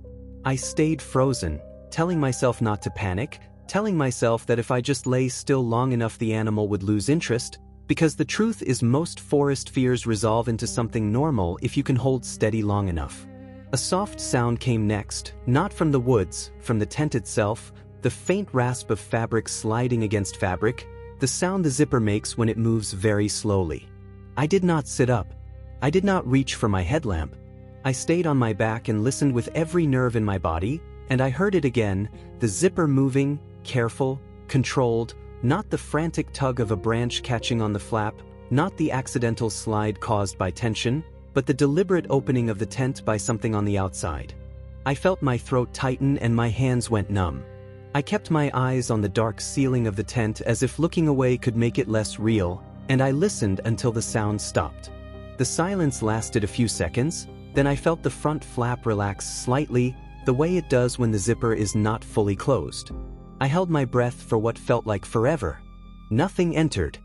I stayed frozen, telling myself not to panic, telling myself that if I just lay still long enough the animal would lose interest, because the truth is most forest fears resolve into something normal if you can hold steady long enough. A soft sound came next, not from the woods, from the tent itself, the faint rasp of fabric sliding against fabric, the sound the zipper makes when it moves very slowly. I did not sit up. I did not reach for my headlamp. I stayed on my back and listened with every nerve in my body, and I heard it again, the zipper moving, careful, controlled, not the frantic tug of a branch catching on the flap, not the accidental slide caused by tension, but the deliberate opening of the tent by something on the outside. I felt my throat tighten and my hands went numb. I kept my eyes on the dark ceiling of the tent as if looking away could make it less real, and I listened until the sound stopped. The silence lasted a few seconds, then I felt the front flap relax slightly, the way it does when the zipper is not fully closed. I held my breath for what felt like forever. Nothing entered.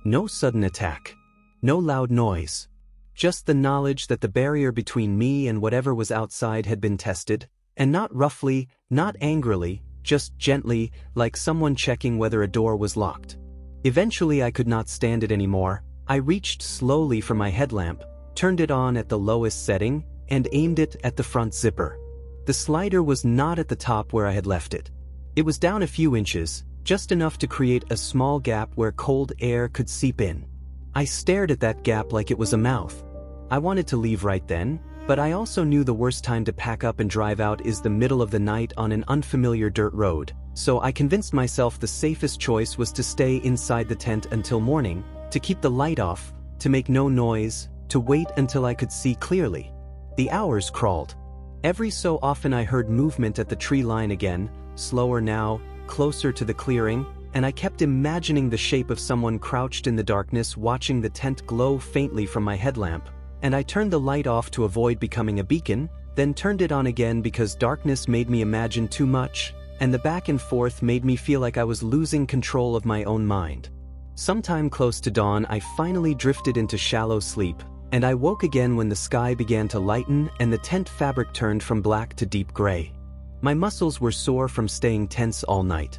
No sudden attack. No loud noise. Just the knowledge that the barrier between me and whatever was outside had been tested, and not roughly, not angrily, just gently, like someone checking whether a door was locked. Eventually I could not stand it anymore. I reached slowly for my headlamp, turned it on at the lowest setting, and aimed it at the front zipper. The slider was not at the top where I had left it. It was down a few inches, just enough to create a small gap where cold air could seep in. I stared at that gap like it was a mouth. I wanted to leave right then, but I also knew the worst time to pack up and drive out is the middle of the night on an unfamiliar dirt road, so I convinced myself the safest choice was to stay inside the tent until morning, to keep the light off, to make no noise, to wait until I could see clearly. The hours crawled. Every so often I heard movement at the tree line again, slower now, closer to the clearing, and I kept imagining the shape of someone crouched in the darkness watching the tent glow faintly from my headlamp, and I turned the light off to avoid becoming a beacon, then turned it on again because darkness made me imagine too much, and the back and forth made me feel like I was losing control of my own mind. Sometime close to dawn I finally drifted into shallow sleep, and I woke again when the sky began to lighten and the tent fabric turned from black to deep gray. My muscles were sore from staying tense all night.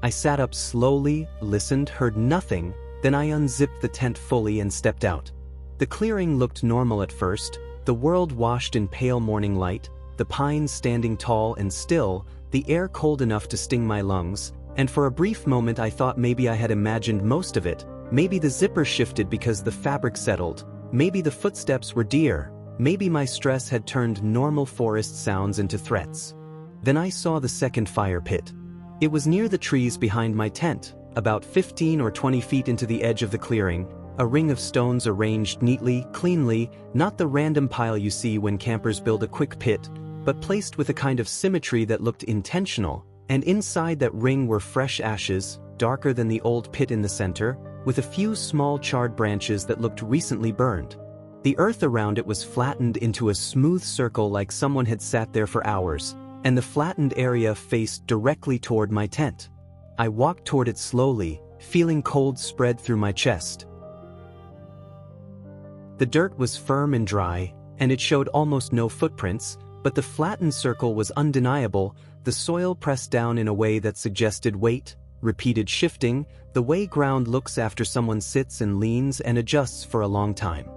I sat up slowly, listened, heard nothing, then I unzipped the tent fully and stepped out. The clearing looked normal at first, the world washed in pale morning light, the pines standing tall and still, the air cold enough to sting my lungs, and for a brief moment I thought maybe I had imagined most of it, maybe the zipper shifted because the fabric settled, maybe the footsteps were deer, maybe my stress had turned normal forest sounds into threats. Then I saw the second fire pit. It was near the trees behind my tent, about 15 or 20 feet into the edge of the clearing, a ring of stones arranged neatly, cleanly, not the random pile you see when campers build a quick pit, but placed with a kind of symmetry that looked intentional, and inside that ring were fresh ashes, darker than the old pit in the center, with a few small charred branches that looked recently burned. The earth around it was flattened into a smooth circle like someone had sat there for hours, and the flattened area faced directly toward my tent. I walked toward it slowly, feeling cold spread through my chest. The dirt was firm and dry, and it showed almost no footprints, but the flattened circle was undeniable, the soil pressed down in a way that suggested weight, repeated shifting, the way ground looks after someone sits and leans and adjusts for a long time.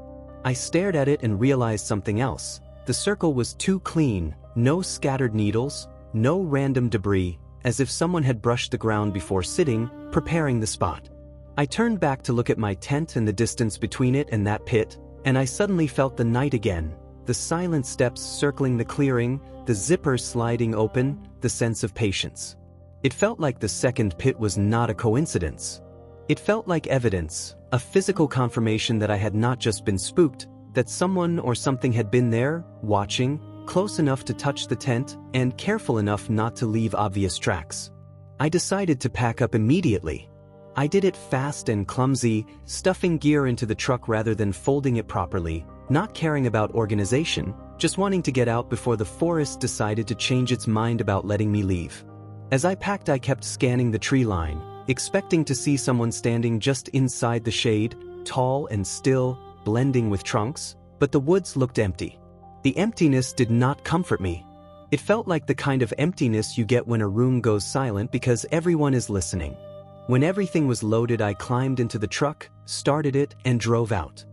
I stared at it and realized something else. The circle was too clean, no scattered needles, no random debris, as if someone had brushed the ground before sitting, preparing the spot. I turned back to look at my tent and the distance between it and that pit, and I suddenly felt the night again, the silent steps circling the clearing, the zipper sliding open, the sense of patience. It felt like the second pit was not a coincidence. It felt like evidence, a physical confirmation that I had not just been spooked, that someone or something had been there, watching, close enough to touch the tent, and careful enough not to leave obvious tracks. I decided to pack up immediately. I did it fast and clumsy, stuffing gear into the truck rather than folding it properly, not caring about organization, just wanting to get out before the forest decided to change its mind about letting me leave. As I packed, I kept scanning the tree line, expecting to see someone standing just inside the shade, tall and still, blending with trunks, but the woods looked empty. The emptiness did not comfort me. It felt like the kind of emptiness you get when a room goes silent because everyone is listening. When everything was loaded, I climbed into the truck, started it, and drove out.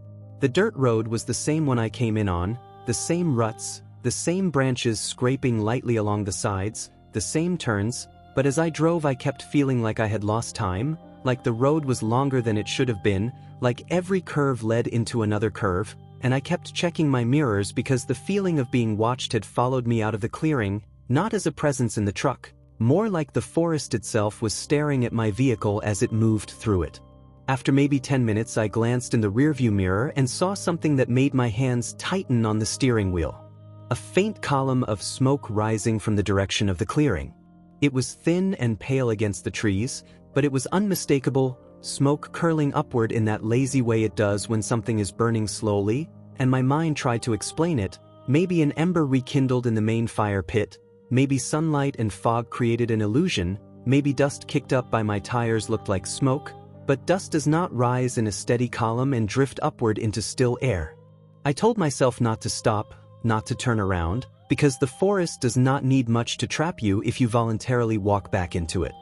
The dirt road was the same one I came in on, the same ruts, the same branches scraping lightly along the sides, the same turns, but as I drove I kept feeling like I had lost time, like the road was longer than it should have been, like every curve led into another curve, and I kept checking my mirrors because the feeling of being watched had followed me out of the clearing, not as a presence in the truck, more like the forest itself was staring at my vehicle as it moved through it. After maybe 10 minutes I glanced in the rearview mirror and saw something that made my hands tighten on the steering wheel. A faint column of smoke rising from the direction of the clearing. It was thin and pale against the trees, but it was unmistakable, smoke curling upward in that lazy way it does when something is burning slowly, and my mind tried to explain it, maybe an ember rekindled in the main fire pit, maybe sunlight and fog created an illusion, maybe dust kicked up by my tires looked like smoke, but dust does not rise in a steady column and drift upward into still air. I told myself not to stop, not to turn around, because the forest does not need much to trap you if you voluntarily walk back into it.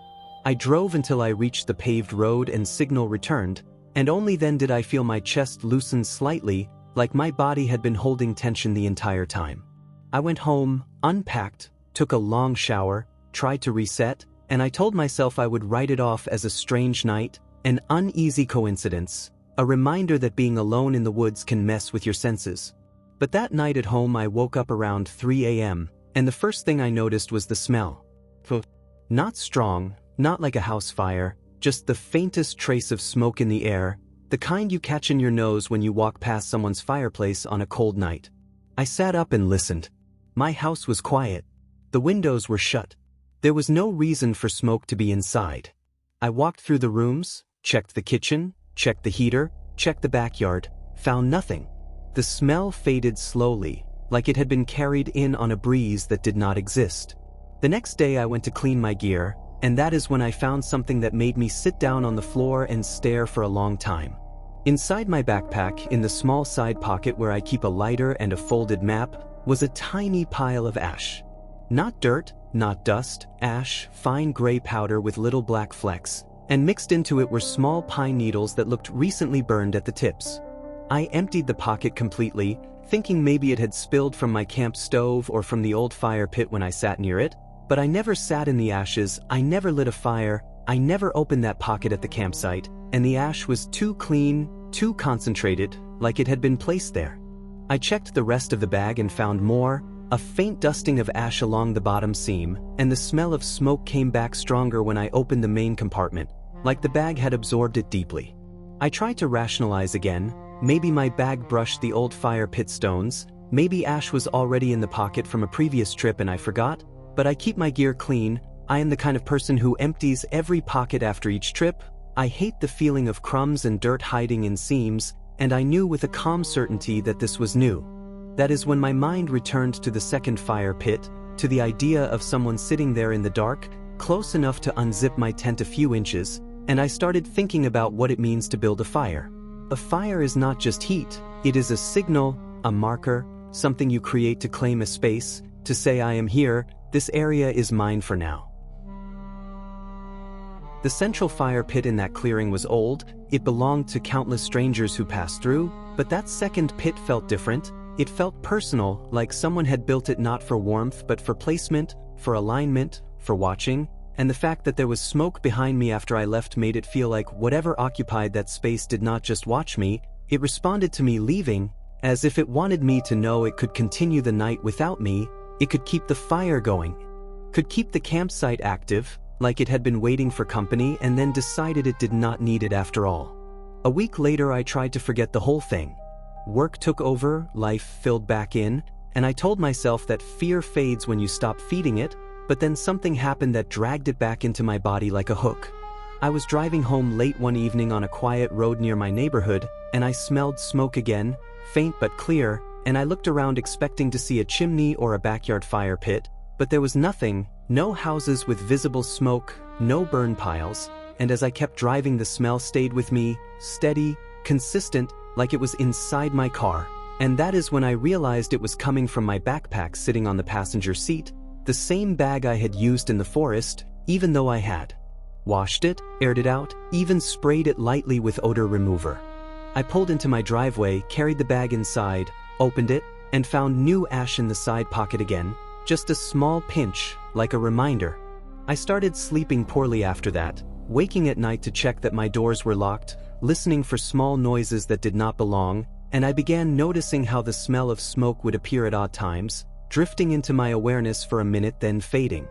I drove until I reached the paved road and signal returned, and only then did I feel my chest loosen slightly, like my body had been holding tension the entire time. I went home, unpacked, took a long shower, tried to reset, and I told myself I would write it off as a strange night, an uneasy coincidence, a reminder that being alone in the woods can mess with your senses. But that night at home I woke up around 3 a.m., and the first thing I noticed was the smell. Not strong, not like a house fire, just the faintest trace of smoke in the air, the kind you catch in your nose when you walk past someone's fireplace on a cold night. I sat up and listened. My house was quiet. The windows were shut. There was no reason for smoke to be inside. I walked through the rooms, checked the kitchen, checked the heater, checked the backyard, found nothing. The smell faded slowly, like it had been carried in on a breeze that did not exist. The next day I went to clean my gear, and that is when I found something that made me sit down on the floor and stare for a long time. Inside my backpack, in the small side pocket where I keep a lighter and a folded map, was a tiny pile of ash. Not dirt, not dust, ash, fine gray powder with little black flecks, and mixed into it were small pine needles that looked recently burned at the tips. I emptied the pocket completely, thinking maybe it had spilled from my camp stove or from the old fire pit when I sat near it, but I never sat in the ashes, I never lit a fire, I never opened that pocket at the campsite, and the ash was too clean, too concentrated, like it had been placed there. I checked the rest of the bag and found more, a faint dusting of ash along the bottom seam, and the smell of smoke came back stronger when I opened the main compartment, like the bag had absorbed it deeply. I tried to rationalize again. Maybe my bag brushed the old fire pit stones, maybe ash was already in the pocket from a previous trip and I forgot, but I keep my gear clean. I am the kind of person who empties every pocket after each trip. I hate the feeling of crumbs and dirt hiding in seams, and I knew with a calm certainty that this was new. That is when my mind returned to the second fire pit, to the idea of someone sitting there in the dark, close enough to unzip my tent a few inches, and I started thinking about what it means to build a fire. A fire is not just heat, it is a signal, a marker, something you create to claim a space, to say I am here, this area is mine for now. The central fire pit in that clearing was old, it belonged to countless strangers who passed through, but that second pit felt different. It felt personal, like someone had built it not for warmth but for placement, for alignment, for watching, and the fact that there was smoke behind me after I left made it feel like whatever occupied that space did not just watch me, it responded to me leaving, as if it wanted me to know it could continue the night without me, it could keep the fire going, could keep the campsite active, like it had been waiting for company and then decided it did not need it after all. A week later I tried to forget the whole thing. Work took over, life filled back in, and I told myself that fear fades when you stop feeding it, but then something happened that dragged it back into my body like a hook. I was driving home late one evening on a quiet road near my neighborhood, and I smelled smoke again, faint but clear, and I looked around expecting to see a chimney or a backyard fire pit, but there was nothing, no houses with visible smoke, no burn piles, and as I kept driving the smell stayed with me, steady, consistent, like it was inside my car, and that is when I realized it was coming from my backpack sitting on the passenger seat, the same bag I had used in the forest, even though I had washed it, aired it out, even sprayed it lightly with odor remover. I pulled into my driveway, carried the bag inside, opened it, and found new ash in the side pocket again, just a small pinch, like a reminder. I started sleeping poorly after that, waking at night to check that my doors were locked, listening for small noises that did not belong, and I began noticing how the smell of smoke would appear at odd times, drifting into my awareness for a minute then fading.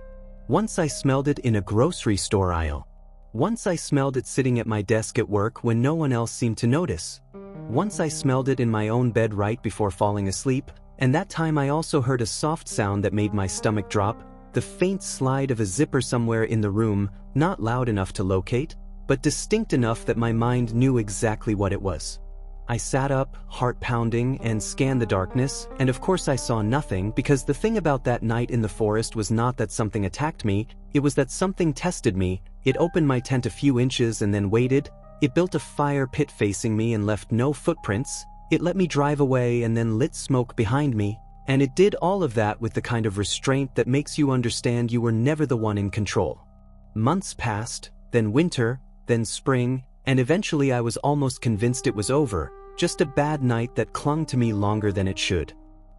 Once I smelled it in a grocery store aisle. Once I smelled it sitting at my desk at work when no one else seemed to notice. Once I smelled it in my own bed right before falling asleep, and that time I also heard a soft sound that made my stomach drop, the faint slide of a zipper somewhere in the room, not loud enough to locate, but distinct enough that my mind knew exactly what it was. I sat up, heart pounding, and scanned the darkness, and of course I saw nothing because the thing about that night in the forest was not that something attacked me, it was that something tested me. It opened my tent a few inches and then waited. It built a fire pit facing me and left no footprints. It let me drive away and then lit smoke behind me, and it did all of that with the kind of restraint that makes you understand you were never the one in control. Months passed, then winter, then spring, and eventually I was almost convinced it was over, just a bad night that clung to me longer than it should.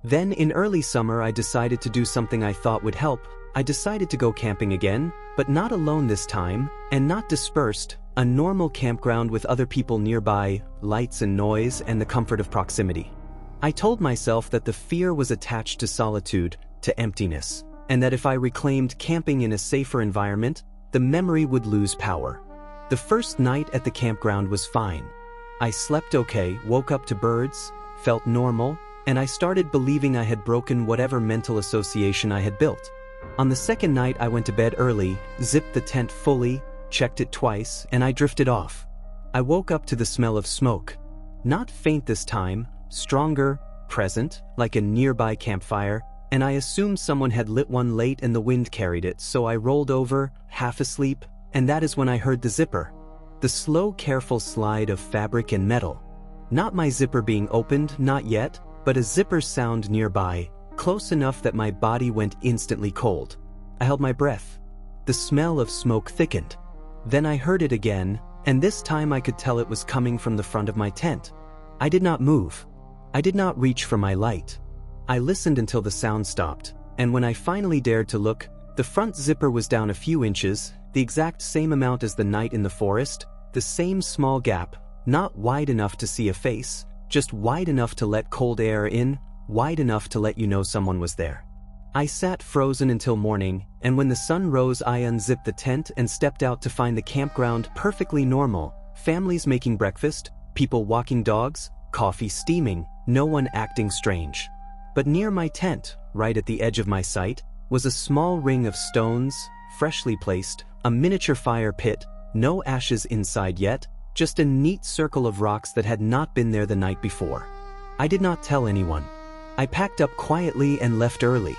Then in early summer I decided to do something I thought would help. I decided to go camping again, but not alone this time, and not dispersed, a normal campground with other people nearby, lights and noise, and the comfort of proximity. I told myself that the fear was attached to solitude, to emptiness, and that if I reclaimed camping in a safer environment, the memory would lose power. The first night at the campground was fine. I slept okay, woke up to birds, felt normal, and I started believing I had broken whatever mental association I had built. On the second night I went to bed early, zipped the tent fully, checked it twice, and I drifted off. I woke up to the smell of smoke. Not faint this time, stronger, present, like a nearby campfire, and I assumed someone had lit one late and the wind carried it, so I rolled over, half asleep, and that is when I heard the zipper. The slow, careful slide of fabric and metal. Not my zipper being opened, not yet, but a zipper sound nearby, close enough that my body went instantly cold. I held my breath. The smell of smoke thickened. Then I heard it again, and this time I could tell it was coming from the front of my tent. I did not move. I did not reach for my light. I listened until the sound stopped, and when I finally dared to look, the front zipper was down a few inches, the exact same amount as the night in the forest, the same small gap, not wide enough to see a face, just wide enough to let cold air in, wide enough to let you know someone was there. I sat frozen until morning, and when the sun rose I unzipped the tent and stepped out to find the campground perfectly normal, families making breakfast, people walking dogs, coffee steaming, no one acting strange. But near my tent, right at the edge of my sight, was a small ring of stones, freshly placed, a miniature fire pit, no ashes inside yet, just a neat circle of rocks that had not been there the night before. I did not tell anyone. I packed up quietly and left early.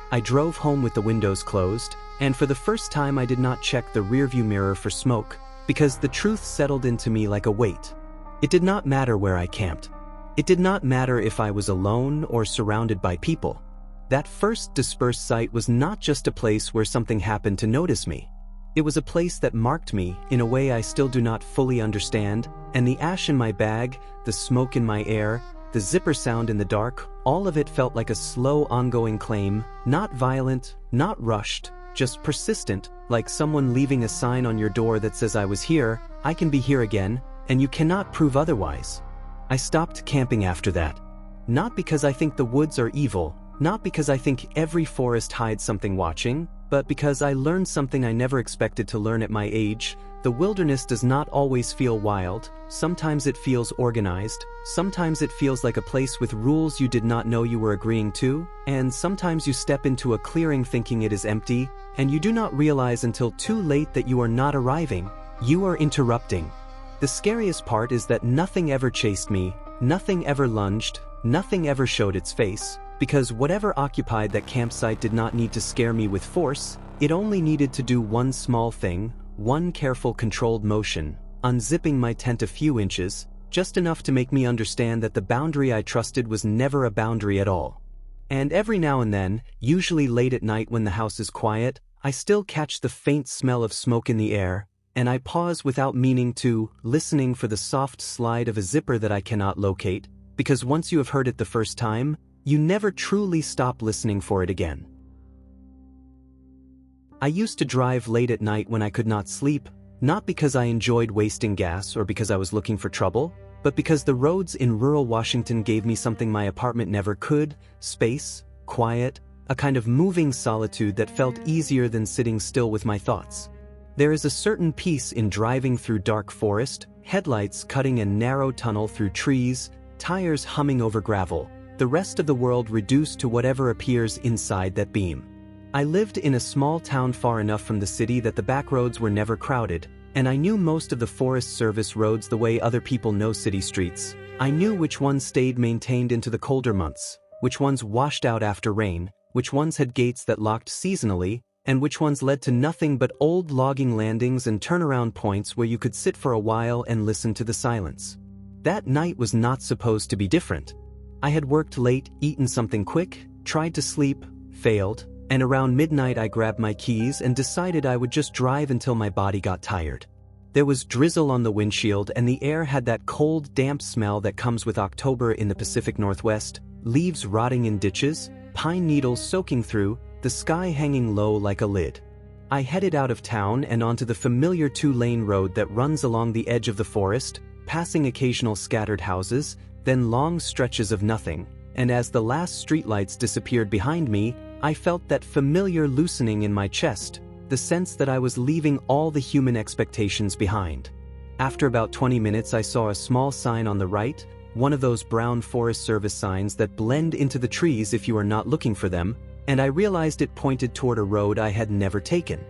I drove home with the windows closed, and for the first time I did not check the rearview mirror for smoke, because the truth settled into me like a weight. It did not matter where I camped. It did not matter if I was alone or surrounded by people. That first dispersed site was not just a place where something happened to notice me. It was a place that marked me in a way I still do not fully understand, and the ash in my bag, the smoke in my air, the zipper sound in the dark, all of it felt like a slow ongoing claim, not violent, not rushed, just persistent, like someone leaving a sign on your door that says I was here, I can be here again, and you cannot prove otherwise. I stopped camping after that. Not because I think the woods are evil, not because I think every forest hides something watching, but because I learned something I never expected to learn at my age. The wilderness does not always feel wild, sometimes it feels organized, sometimes it feels like a place with rules you did not know you were agreeing to, and sometimes you step into a clearing thinking it is empty, and you do not realize until too late that you are not arriving, you are interrupting. The scariest part is that nothing ever chased me, nothing ever lunged, nothing ever showed its face, because whatever occupied that campsite did not need to scare me with force, it only needed to do one small thing, one careful controlled motion, unzipping my tent a few inches, just enough to make me understand that the boundary I trusted was never a boundary at all. And every now and then, usually late at night when the house is quiet, I still catch the faint smell of smoke in the air, and I pause without meaning to, listening for the soft slide of a zipper that I cannot locate, because once you have heard it the first time, you never truly stop listening for it again. I used to drive late at night when I could not sleep, not because I enjoyed wasting gas or because I was looking for trouble, but because the roads in rural Washington gave me something my apartment never could: space, quiet, a kind of moving solitude that felt easier than sitting still with my thoughts. There is a certain peace in driving through dark forest, headlights cutting a narrow tunnel through trees, tires humming over gravel, the rest of the world reduced to whatever appears inside that beam. I lived in a small town far enough from the city that the back roads were never crowded, and I knew most of the Forest Service roads the way other people know city streets. I knew which ones stayed maintained into the colder months, which ones washed out after rain, which ones had gates that locked seasonally, and which ones led to nothing but old logging landings and turnaround points where you could sit for a while and listen to the silence. That night was not supposed to be different. I had worked late, eaten something quick, tried to sleep, failed, and around midnight I grabbed my keys and decided I would just drive until my body got tired. There was drizzle on the windshield and the air had that cold, damp smell that comes with October in the Pacific Northwest, leaves rotting in ditches, pine needles soaking through, the sky hanging low like a lid. I headed out of town and onto the familiar two-lane road that runs along the edge of the forest, passing occasional scattered houses, then long stretches of nothing, and as the last streetlights disappeared behind me, I felt that familiar loosening in my chest, the sense that I was leaving all the human expectations behind. After about 20 minutes I saw a small sign on the right, one of those brown Forest Service signs that blend into the trees if you are not looking for them, and I realized it pointed toward a road I had never taken.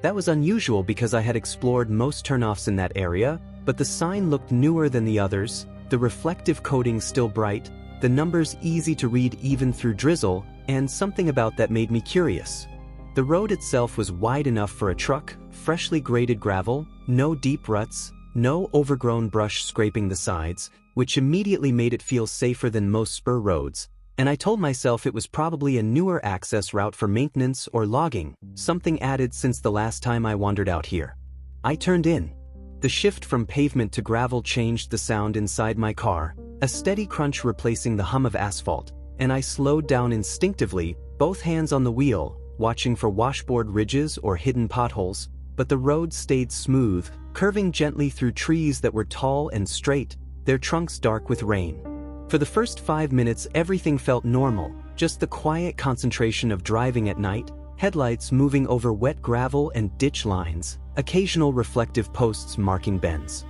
That was unusual because I had explored most turnoffs in that area, but the sign looked newer than the others, the reflective coating still bright, the numbers easy to read even through drizzle, and something about that made me curious. The road itself was wide enough for a truck, freshly graded gravel, no deep ruts, no overgrown brush scraping the sides, which immediately made it feel safer than most spur roads, and I told myself it was probably a newer access route for maintenance or logging, something added since the last time I wandered out here. I turned in. The shift from pavement to gravel changed the sound inside my car, a steady crunch replacing the hum of asphalt, and I slowed down instinctively, both hands on the wheel, watching for washboard ridges or hidden potholes, but the road stayed smooth, curving gently through trees that were tall and straight, their trunks dark with rain. For the first 5 minutes everything felt normal, just the quiet concentration of driving at night, headlights moving over wet gravel and ditch lines, occasional reflective posts marking bends.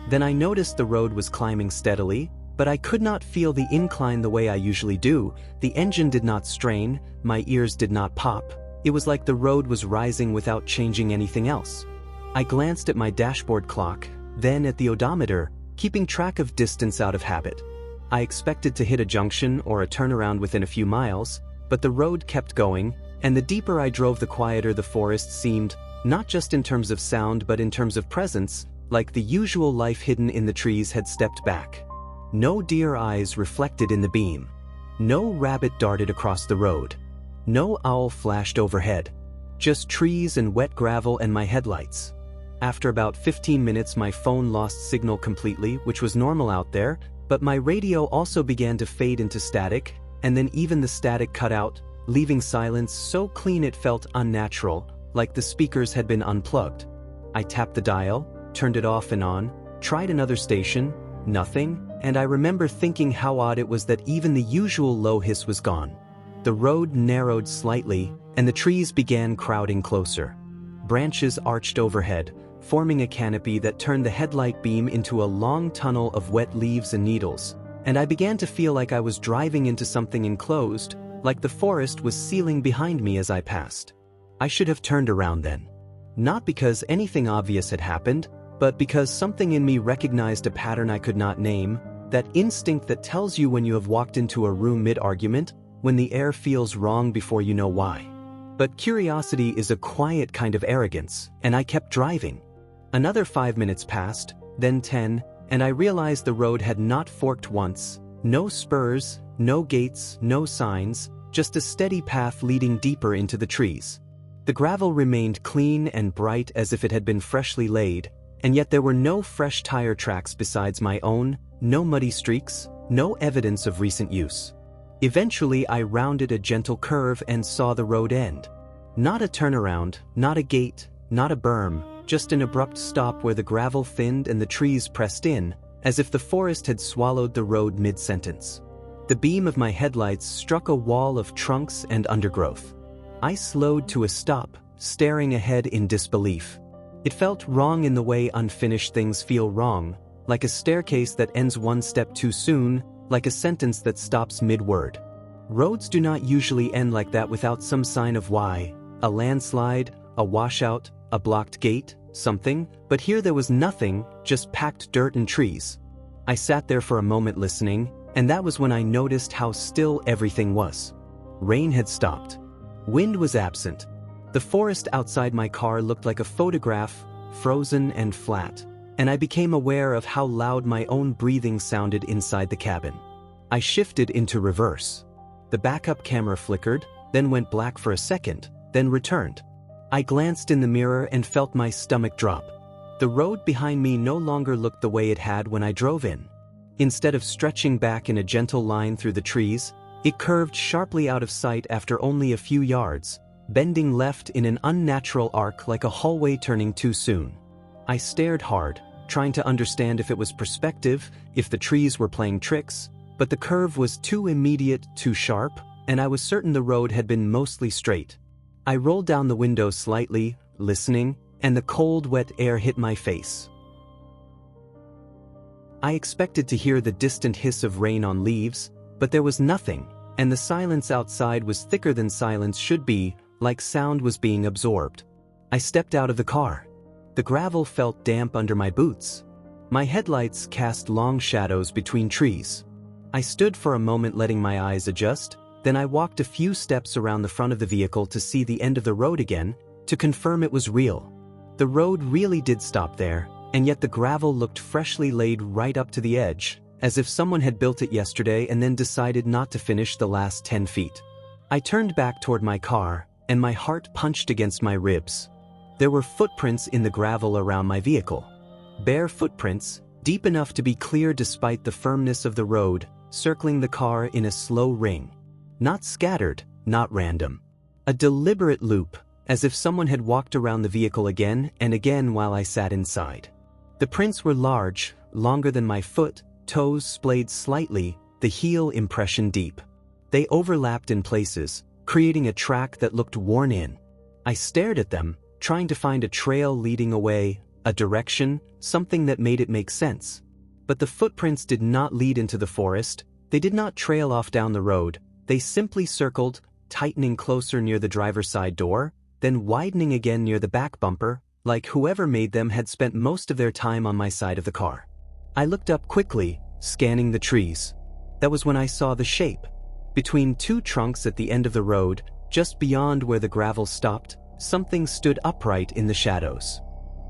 Then I noticed the road was climbing steadily, but I could not feel the incline the way I usually do. The engine did not strain, my ears did not pop. It was like the road was rising without changing anything else. I glanced at my dashboard clock, then at the odometer, keeping track of distance out of habit. I expected to hit a junction or a turnaround within a few miles, but the road kept going, and the deeper I drove the quieter the forest seemed, not just in terms of sound but in terms of presence, like the usual life hidden in the trees had stepped back. No deer eyes reflected in the beam. No rabbit darted across the road. No owl flashed overhead. Just trees and wet gravel and my headlights. After about 15 minutes my phone lost signal completely, which was normal out there, but my radio also began to fade into static, and then even the static cut out, leaving silence so clean it felt unnatural, like the speakers had been unplugged. I tapped the dial, turned it off and on, tried another station, nothing, and I remember thinking how odd it was that even the usual low hiss was gone. The road narrowed slightly, and the trees began crowding closer. Branches arched overhead, forming a canopy that turned the headlight beam into a long tunnel of wet leaves and needles, and I began to feel like I was driving into something enclosed, like the forest was sealing behind me as I passed. I should have turned around then. Not because anything obvious had happened, but because something in me recognized a pattern I could not name, that instinct that tells you when you have walked into a room mid-argument, when the air feels wrong before you know why. But curiosity is a quiet kind of arrogance, and I kept driving. Another 5 minutes passed, then 10, and I realized the road had not forked once. No spurs, no gates, no signs, just a steady path leading deeper into the trees. The gravel remained clean and bright as if it had been freshly laid, and yet there were no fresh tire tracks besides my own, no muddy streaks, no evidence of recent use. Eventually I rounded a gentle curve and saw the road end. Not a turnaround, not a gate, not a berm, just an abrupt stop where the gravel thinned and the trees pressed in, as if the forest had swallowed the road mid-sentence. The beam of my headlights struck a wall of trunks and undergrowth. I slowed to a stop, staring ahead in disbelief. It felt wrong in the way unfinished things feel wrong, like a staircase that ends one step too soon, like a sentence that stops mid-word. Roads do not usually end like that without some sign of why. A landslide, a washout, a blocked gate, something, but here there was nothing, just packed dirt and trees. I sat there for a moment listening, and that was when I noticed how still everything was. Rain had stopped. Wind was absent. The forest outside my car looked like a photograph, frozen and flat, and I became aware of how loud my own breathing sounded inside the cabin. I shifted into reverse. The backup camera flickered, then went black for a second, then returned. I glanced in the mirror and felt my stomach drop. The road behind me no longer looked the way it had when I drove in. Instead of stretching back in a gentle line through the trees, it curved sharply out of sight after only a few yards, bending left in an unnatural arc like a hallway turning too soon. I stared hard, trying to understand if it was perspective, if the trees were playing tricks, but the curve was too immediate, too sharp, and I was certain the road had been mostly straight. I rolled down the window slightly, listening, and the cold, wet air hit my face. I expected to hear the distant hiss of rain on leaves, but there was nothing, and the silence outside was thicker than silence should be, like sound was being absorbed. I stepped out of the car. The gravel felt damp under my boots. My headlights cast long shadows between trees. I stood for a moment letting my eyes adjust, then I walked a few steps around the front of the vehicle to see the end of the road again, to confirm it was real. The road really did stop there, and yet the gravel looked freshly laid right up to the edge, as if someone had built it yesterday and then decided not to finish the last 10 feet. I turned back toward my car, and my heart punched against my ribs. There were footprints in the gravel around my vehicle. Bare footprints, deep enough to be clear despite the firmness of the road, circling the car in a slow ring. Not scattered, not random. A deliberate loop, as if someone had walked around the vehicle again and again while I sat inside. The prints were large, longer than my foot, toes splayed slightly, the heel impression deep. They overlapped in places, creating a track that looked worn in. I stared at them, trying to find a trail leading away, a direction, something that made it make sense. But the footprints did not lead into the forest, they did not trail off down the road, they simply circled, tightening closer near the driver's side door, then widening again near the back bumper, like whoever made them had spent most of their time on my side of the car. I looked up quickly, scanning the trees. That was when I saw the shape. Between two trunks at the end of the road, just beyond where the gravel stopped, something stood upright in the shadows.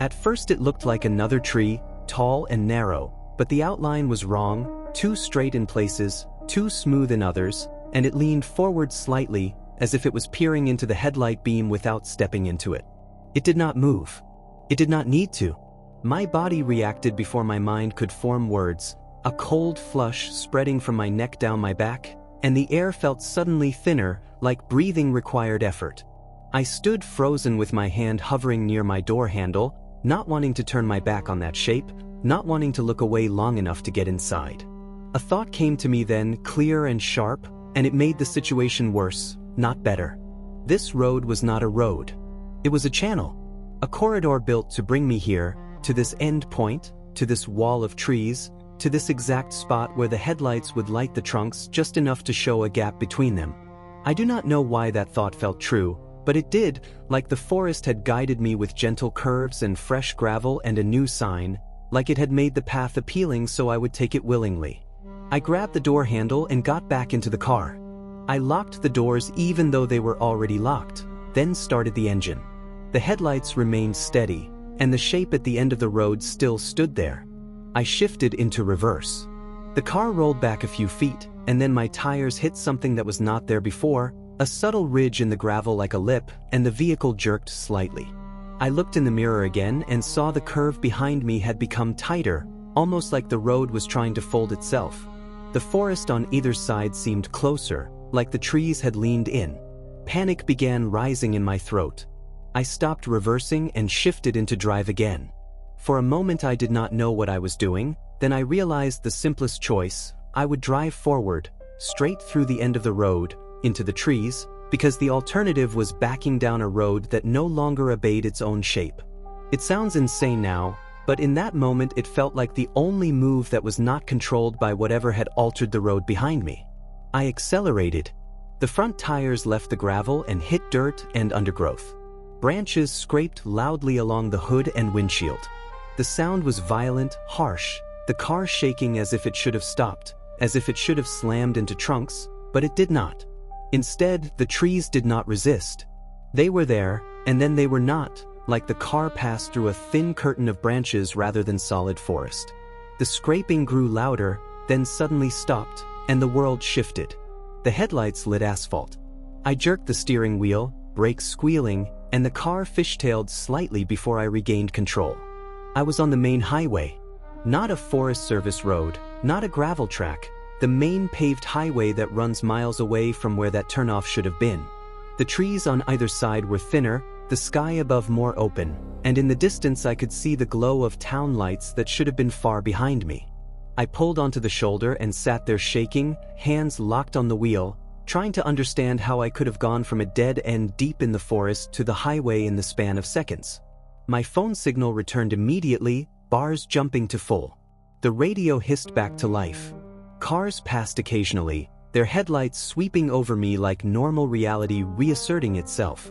At first it looked like another tree, tall and narrow, but the outline was wrong, too straight in places, too smooth in others, and it leaned forward slightly, as if it was peering into the headlight beam without stepping into it. It did not move. It did not need to. My body reacted before my mind could form words, a cold flush spreading from my neck down my back, and the air felt suddenly thinner, like breathing required effort. I stood frozen with my hand hovering near my door handle, not wanting to turn my back on that shape, not wanting to look away long enough to get inside. A thought came to me then, clear and sharp, and it made the situation worse, not better. This road was not a road. It was a channel. A corridor built to bring me here, to this end point, to this wall of trees, to this exact spot where the headlights would light the trunks just enough to show a gap between them. I do not know why that thought felt true, but it did, like the forest had guided me with gentle curves and fresh gravel and a new sign, like it had made the path appealing so I would take it willingly. I grabbed the door handle and got back into the car. I locked the doors even though they were already locked, then started the engine. The headlights remained steady, and the shape at the end of the road still stood there. I shifted into reverse. The car rolled back a few feet, and then my tires hit something that was not there before, a subtle ridge in the gravel like a lip, and the vehicle jerked slightly. I looked in the mirror again and saw the curve behind me had become tighter, almost like the road was trying to fold itself. The forest on either side seemed closer, like the trees had leaned in. Panic began rising in my throat. I stopped reversing and shifted into drive again. For a moment I did not know what I was doing, then I realized the simplest choice. I would drive forward, straight through the end of the road, into the trees, because the alternative was backing down a road that no longer obeyed its own shape. It sounds insane now, but in that moment it felt like the only move that was not controlled by whatever had altered the road behind me. I accelerated. The front tires left the gravel and hit dirt and undergrowth. Branches scraped loudly along the hood and windshield. The sound was violent, harsh, the car shaking as if it should have stopped, as if it should have slammed into trunks, but it did not. Instead, the trees did not resist. They were there, and then they were not, like the car passed through a thin curtain of branches rather than solid forest. The scraping grew louder, then suddenly stopped, and the world shifted. The headlights lit asphalt. I jerked the steering wheel, brakes squealing, and the car fishtailed slightly before I regained control. I was on the main highway. Not a Forest Service road, not a gravel track, the main paved highway that runs miles away from where that turnoff should have been. The trees on either side were thinner, the sky above more open, and in the distance I could see the glow of town lights that should have been far behind me. I pulled onto the shoulder and sat there shaking, hands locked on the wheel, trying to understand how I could have gone from a dead end deep in the forest to the highway in the span of seconds. My phone signal returned immediately, bars jumping to full. The radio hissed back to life. Cars passed occasionally, their headlights sweeping over me like normal reality reasserting itself.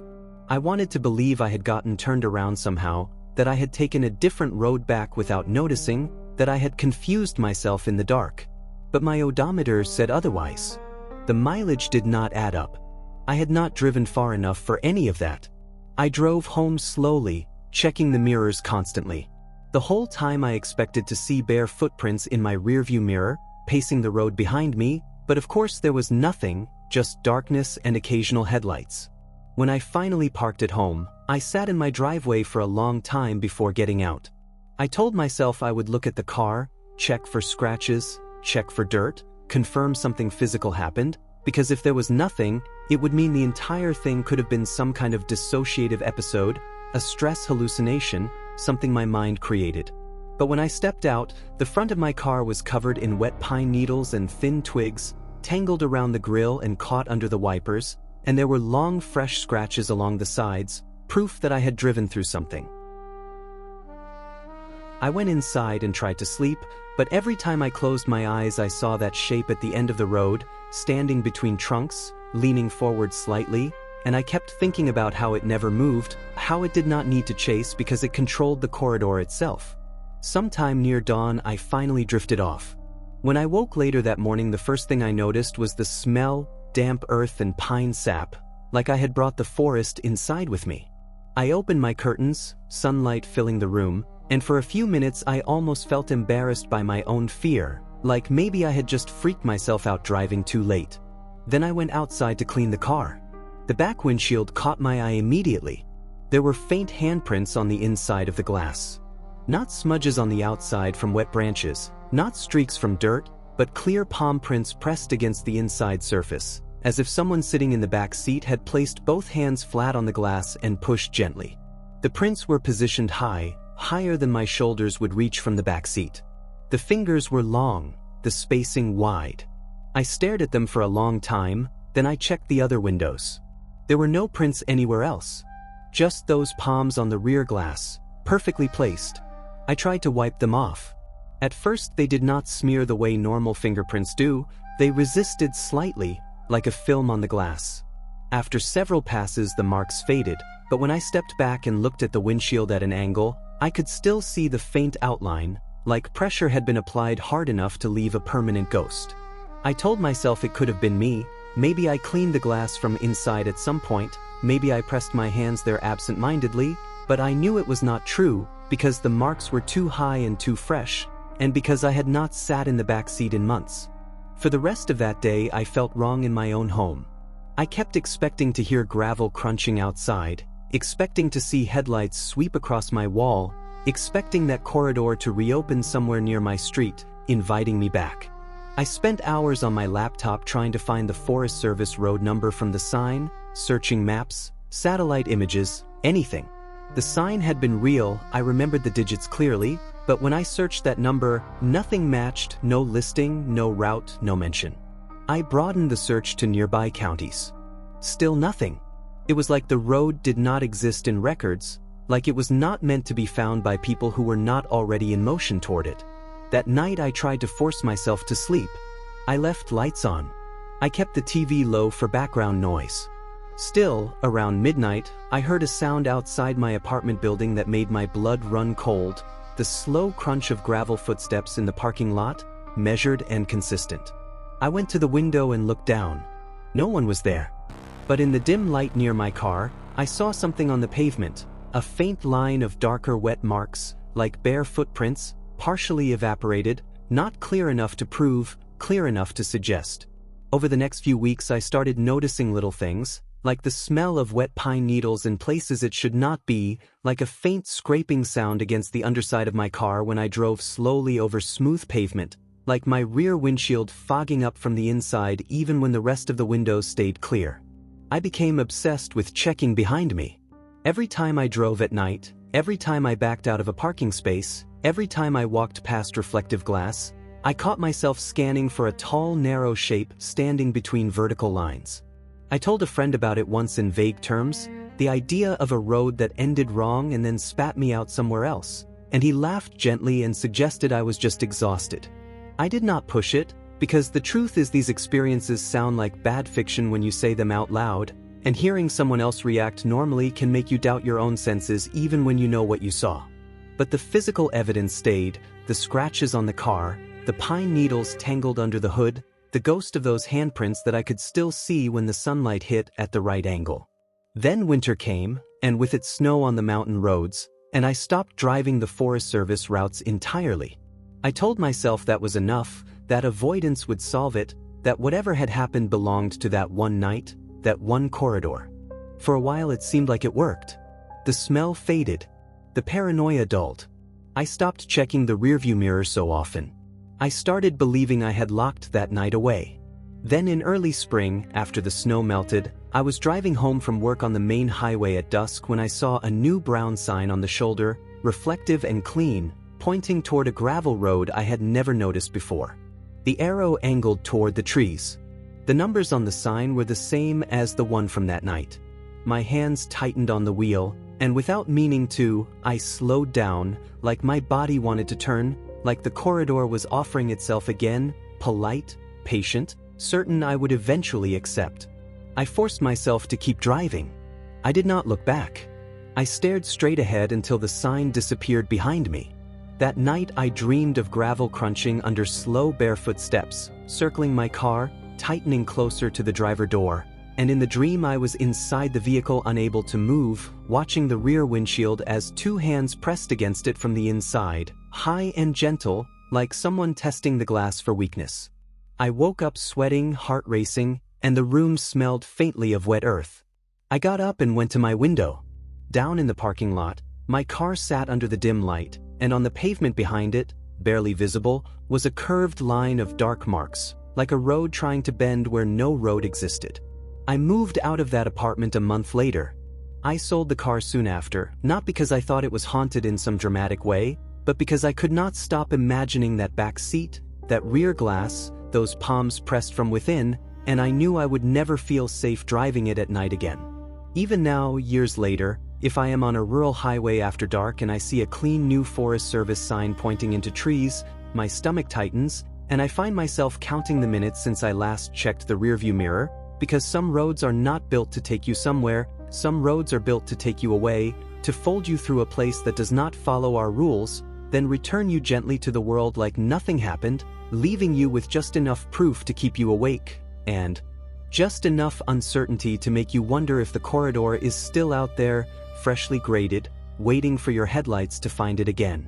I wanted to believe I had gotten turned around somehow, that I had taken a different road back without noticing, that I had confused myself in the dark. But my odometer said otherwise. The mileage did not add up. I had not driven far enough for any of that. I drove home slowly, checking the mirrors constantly. The whole time I expected to see bare footprints in my rearview mirror, pacing the road behind me, but of course there was nothing, just darkness and occasional headlights. When I finally parked at home, I sat in my driveway for a long time before getting out. I told myself I would look at the car, check for scratches, check for dirt, confirm something physical happened, because if there was nothing, it would mean the entire thing could have been some kind of dissociative episode, a stress hallucination, something my mind created. But when I stepped out, the front of my car was covered in wet pine needles and thin twigs, tangled around the grille and caught under the wipers, and there were long, fresh scratches along the sides, proof that I had driven through something. I went inside and tried to sleep, but every time I closed my eyes I saw that shape at the end of the road, standing between trunks, leaning forward slightly, and I kept thinking about how it never moved, how it did not need to chase because it controlled the corridor itself. Sometime near dawn I finally drifted off. When I woke later that morning, the first thing I noticed was the smell, damp earth and pine sap, like I had brought the forest inside with me. I opened my curtains, sunlight filling the room, and for a few minutes I almost felt embarrassed by my own fear, like maybe I had just freaked myself out driving too late. Then I went outside to clean the car. The back windshield caught my eye immediately. There were faint handprints on the inside of the glass. Not smudges on the outside from wet branches, not streaks from dirt, but clear palm prints pressed against the inside surface, as if someone sitting in the back seat had placed both hands flat on the glass and pushed gently. The prints were positioned high, higher than my shoulders would reach from the back seat. The fingers were long, the spacing wide. I stared at them for a long time, then I checked the other windows. There were no prints anywhere else. Just those palms on the rear glass, perfectly placed. I tried to wipe them off. At first they did not smear the way normal fingerprints do, they resisted slightly, like a film on the glass. After several passes the marks faded, but when I stepped back and looked at the windshield at an angle, I could still see the faint outline, like pressure had been applied hard enough to leave a permanent ghost. I told myself it could have been me, maybe I cleaned the glass from inside at some point, maybe I pressed my hands there absent-mindedly, but I knew it was not true, because the marks were too high and too fresh, and because I had not sat in the back seat in months. For the rest of that day I felt wrong in my own home. I kept expecting to hear gravel crunching outside, expecting to see headlights sweep across my wall, expecting that corridor to reopen somewhere near my street, inviting me back. I spent hours on my laptop trying to find the Forest Service road number from the sign, searching maps, satellite images, anything. The sign had been real, I remembered the digits clearly, but when I searched that number, nothing matched, no listing, no route, no mention. I broadened the search to nearby counties. Still nothing. It was like the road did not exist in records, like it was not meant to be found by people who were not already in motion toward it. That night I tried to force myself to sleep. I left lights on. I kept the TV low for background noise. Still, around midnight, I heard a sound outside my apartment building that made my blood run cold, the slow crunch of gravel footsteps in the parking lot, measured and consistent. I went to the window and looked down. No one was there. But in the dim light near my car, I saw something on the pavement, a faint line of darker wet marks, like bare footprints, partially evaporated, not clear enough to prove, clear enough to suggest. Over the next few weeks I started noticing little things, like the smell of wet pine needles in places it should not be, like a faint scraping sound against the underside of my car when I drove slowly over smooth pavement, like my rear windshield fogging up from the inside even when the rest of the windows stayed clear. I became obsessed with checking behind me. Every time I drove at night, every time I backed out of a parking space, every time I walked past reflective glass, I caught myself scanning for a tall, narrow shape standing between vertical lines. I told a friend about it once in vague terms, the idea of a road that ended wrong and then spat me out somewhere else, and he laughed gently and suggested I was just exhausted. I did not push it, because the truth is these experiences sound like bad fiction when you say them out loud, and hearing someone else react normally can make you doubt your own senses even when you know what you saw. But the physical evidence stayed, the scratches on the car, the pine needles tangled under the hood, the ghost of those handprints that I could still see when the sunlight hit at the right angle. Then winter came, and with it snow on the mountain roads, and I stopped driving the Forest Service routes entirely. I told myself that was enough, that avoidance would solve it, that whatever had happened belonged to that one night, that one corridor. For a while it seemed like it worked. The smell faded. The paranoia dulled. I stopped checking the rearview mirror so often. I started believing I had locked that night away. Then in early spring, after the snow melted, I was driving home from work on the main highway at dusk when I saw a new brown sign on the shoulder, reflective and clean, pointing toward a gravel road I had never noticed before. The arrow angled toward the trees. The numbers on the sign were the same as the one from that night. My hands tightened on the wheel, and without meaning to, I slowed down, like my body wanted to turn, like the corridor was offering itself again, polite, patient, certain I would eventually accept. I forced myself to keep driving. I did not look back. I stared straight ahead until the sign disappeared behind me. That night I dreamed of gravel crunching under slow barefoot steps, circling my car, tightening closer to the driver door, and in the dream I was inside the vehicle unable to move, watching the rear windshield as two hands pressed against it from the inside, high and gentle, like someone testing the glass for weakness. I woke up sweating, heart racing, and the room smelled faintly of wet earth. I got up and went to my window. Down in the parking lot, my car sat under the dim light, and on the pavement behind it, barely visible, was a curved line of dark marks, like a road trying to bend where no road existed. I moved out of that apartment a month later. I sold the car soon after, not because I thought it was haunted in some dramatic way, but because I could not stop imagining that back seat, that rear glass, those palms pressed from within, and I knew I would never feel safe driving it at night again. Even now, years later, if I am on a rural highway after dark and I see a clean new Forest Service sign pointing into trees, my stomach tightens, and I find myself counting the minutes since I last checked the rearview mirror, because some roads are not built to take you somewhere, some roads are built to take you away, to fold you through a place that does not follow our rules, then return you gently to the world like nothing happened, leaving you with just enough proof to keep you awake, and just enough uncertainty to make you wonder if the corridor is still out there, freshly graded, waiting for your headlights to find it again.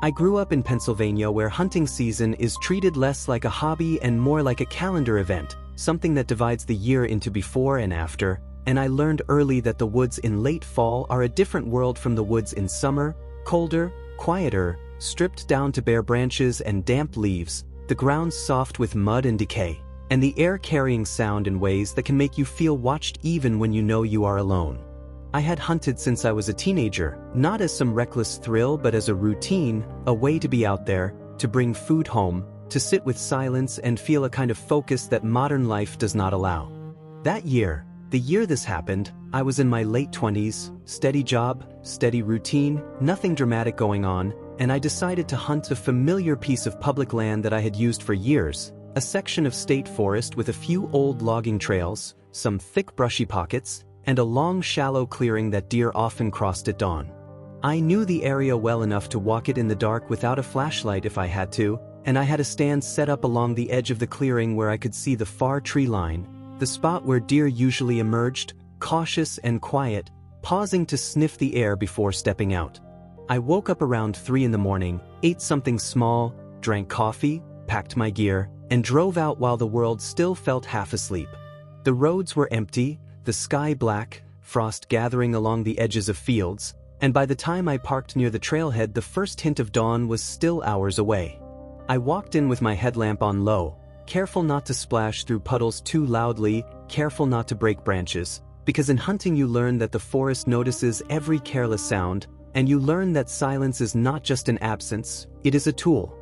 I grew up in Pennsylvania where hunting season is treated less like a hobby and more like a calendar event, something that divides the year into before and after, and I learned early that the woods in late fall are a different world from the woods in summer, colder, quieter, stripped down to bare branches and damp leaves, the ground soft with mud and decay, and the air carrying sound in ways that can make you feel watched even when you know you are alone. I had hunted since I was a teenager, not as some reckless thrill but as a routine, a way to be out there, to bring food home, to sit with silence and feel a kind of focus that modern life does not allow. That year, the year this happened, I was in my late 20s, steady job, steady routine, nothing dramatic going on, and I decided to hunt a familiar piece of public land that I had used for years, a section of state forest with a few old logging trails, some thick brushy pockets, and a long shallow clearing that deer often crossed at dawn. I knew the area well enough to walk it in the dark without a flashlight if I had to, and I had a stand set up along the edge of the clearing where I could see the far tree line, the spot where deer usually emerged, cautious and quiet, pausing to sniff the air before stepping out. I woke up around 3 in the morning, ate something small, drank coffee, packed my gear, and drove out while the world still felt half asleep. The roads were empty, the sky black, frost gathering along the edges of fields, and by the time I parked near the trailhead the first hint of dawn was still hours away. I walked in with my headlamp on low, careful not to splash through puddles too loudly, careful not to break branches, because in hunting you learn that the forest notices every careless sound, and you learn that silence is not just an absence, it is a tool.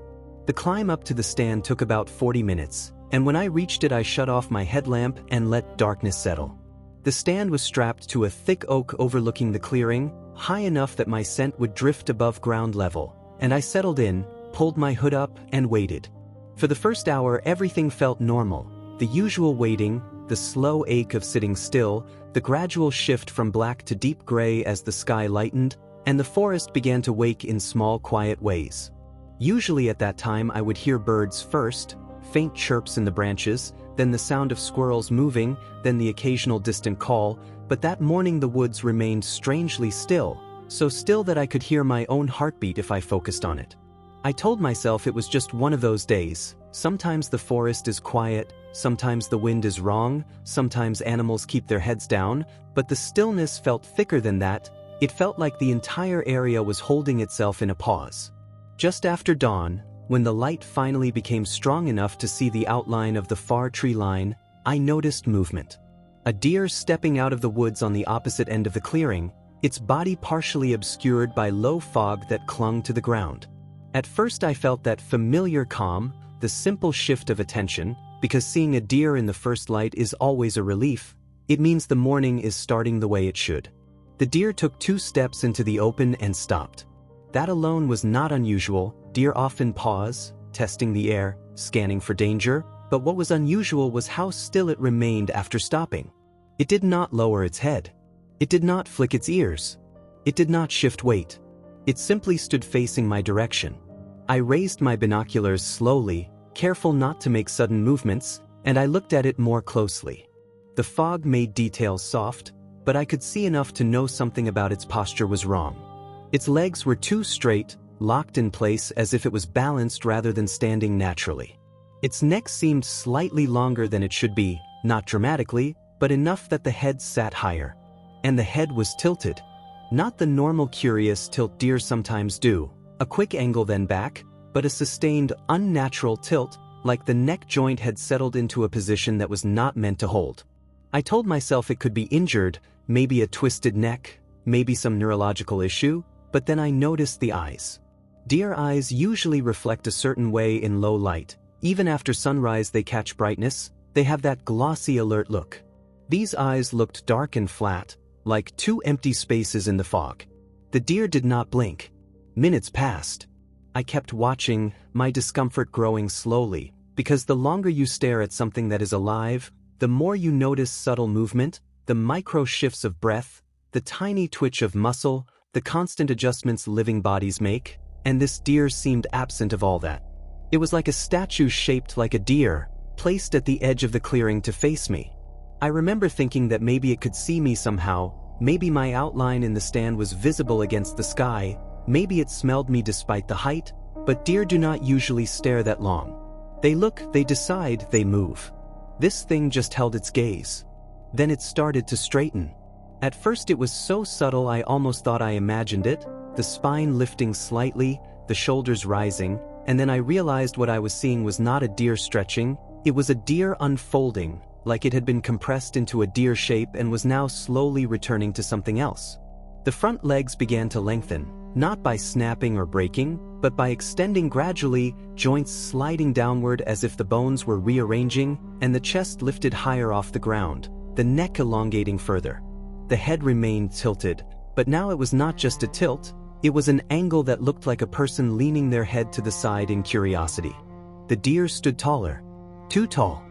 The climb up to the stand took about 40 minutes, and when I reached it I shut off my headlamp and let darkness settle. The stand was strapped to a thick oak overlooking the clearing, high enough that my scent would drift above ground level, and I settled in, pulled my hood up, and waited. For the first hour everything felt normal, the usual waiting, the slow ache of sitting still, the gradual shift from black to deep gray as the sky lightened, and the forest began to wake in small quiet ways. Usually at that time I would hear birds first, faint chirps in the branches, then the sound of squirrels moving, then the occasional distant call, But that morning the woods remained strangely still, so still that I could hear my own heartbeat if I focused on it. I told myself it was just one of those days. Sometimes the forest is quiet, sometimes the wind is wrong, sometimes animals keep their heads down, but the stillness felt thicker than that. It felt like the entire area was holding itself in a pause. Just after dawn, when the light finally became strong enough to see the outline of the far tree line, I noticed movement. A deer stepping out of the woods on the opposite end of the clearing, its body partially obscured by low fog that clung to the ground. At first I felt that familiar calm, the simple shift of attention, because seeing a deer in the first light is always a relief. It means the morning is starting the way it should. The deer took 2 steps into the open and stopped. That alone was not unusual. Deer often pause, testing the air, scanning for danger, but what was unusual was how still it remained after stopping. It did not lower its head. It did not flick its ears. It did not shift weight. It simply stood facing my direction. I raised my binoculars slowly, careful not to make sudden movements, and I looked at it more closely. The fog made details soft, but I could see enough to know something about its posture was wrong. Its legs were too straight, locked in place as if it was balanced rather than standing naturally. Its neck seemed slightly longer than it should be, not dramatically, but enough that the head sat higher. And the head was tilted. Not the normal curious tilt deer sometimes do, a quick angle then back, but a sustained, unnatural tilt, like the neck joint had settled into a position that was not meant to hold. I told myself it could be injured, maybe a twisted neck, maybe some neurological issue, but then I noticed the eyes. Deer eyes usually reflect a certain way in low light. Even after sunrise they catch brightness, they have that glossy alert look. These eyes looked dark and flat, like 2 empty spaces in the fog. The deer did not blink. Minutes passed. I kept watching, my discomfort growing slowly, because the longer you stare at something that is alive, the more you notice subtle movement, the micro shifts of breath, the tiny twitch of muscle, the constant adjustments living bodies make, and this deer seemed absent of all that. It was like a statue shaped like a deer, placed at the edge of the clearing to face me. I remember thinking that maybe it could see me somehow, maybe my outline in the stand was visible against the sky, maybe it smelled me despite the height, but deer do not usually stare that long. They look, they decide, they move. This thing just held its gaze. Then it started to straighten. At first it was so subtle I almost thought I imagined it, the spine lifting slightly, the shoulders rising, and then I realized what I was seeing was not a deer stretching, it was a deer unfolding, like it had been compressed into a deer shape and was now slowly returning to something else. The front legs began to lengthen, not by snapping or breaking, but by extending gradually, joints sliding downward as if the bones were rearranging, and the chest lifted higher off the ground, the neck elongating further. The head remained tilted, but now it was not just a tilt, it was an angle that looked like a person leaning their head to the side in curiosity. The deer stood taller. Too tall.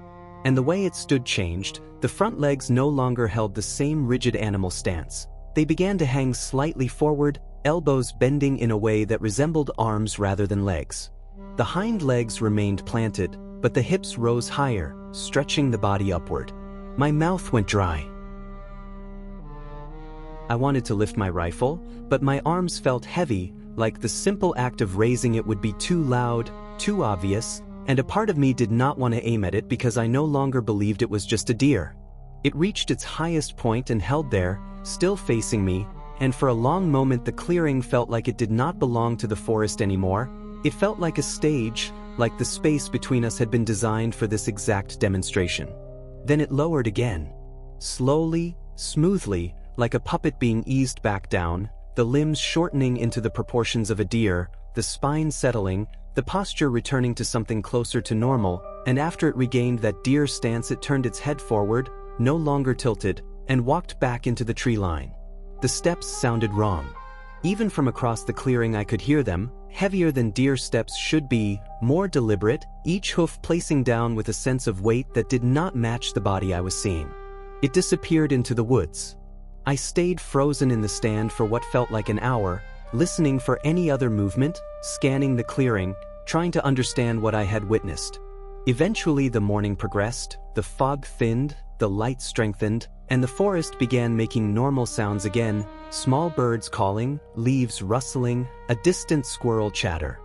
And the way it stood changed, the front legs no longer held the same rigid animal stance. They began to hang slightly forward, elbows bending in a way that resembled arms rather than legs. The hind legs remained planted, but the hips rose higher, stretching the body upward. My mouth went dry. I wanted to lift my rifle, but my arms felt heavy, like the simple act of raising it would be too loud, too obvious, and a part of me did not want to aim at it because I no longer believed it was just a deer. It reached its highest point and held there, still facing me, and for a long moment the clearing felt like it did not belong to the forest anymore. It felt like a stage, like the space between us had been designed for this exact demonstration. Then it lowered again. Slowly, smoothly, like a puppet being eased back down, the limbs shortening into the proportions of a deer, the spine settling, the posture returning to something closer to normal, and after it regained that deer stance it turned its head forward, no longer tilted, and walked back into the tree line. The steps sounded wrong. Even from across the clearing I could hear them, heavier than deer steps should be, more deliberate, each hoof placing down with a sense of weight that did not match the body I was seeing. It disappeared into the woods. I stayed frozen in the stand for what felt like an hour, listening for any other movement, scanning the clearing, trying to understand what I had witnessed. Eventually the morning progressed, the fog thinned, the light strengthened, and the forest began making normal sounds again, small birds calling, leaves rustling, a distant squirrel chatter.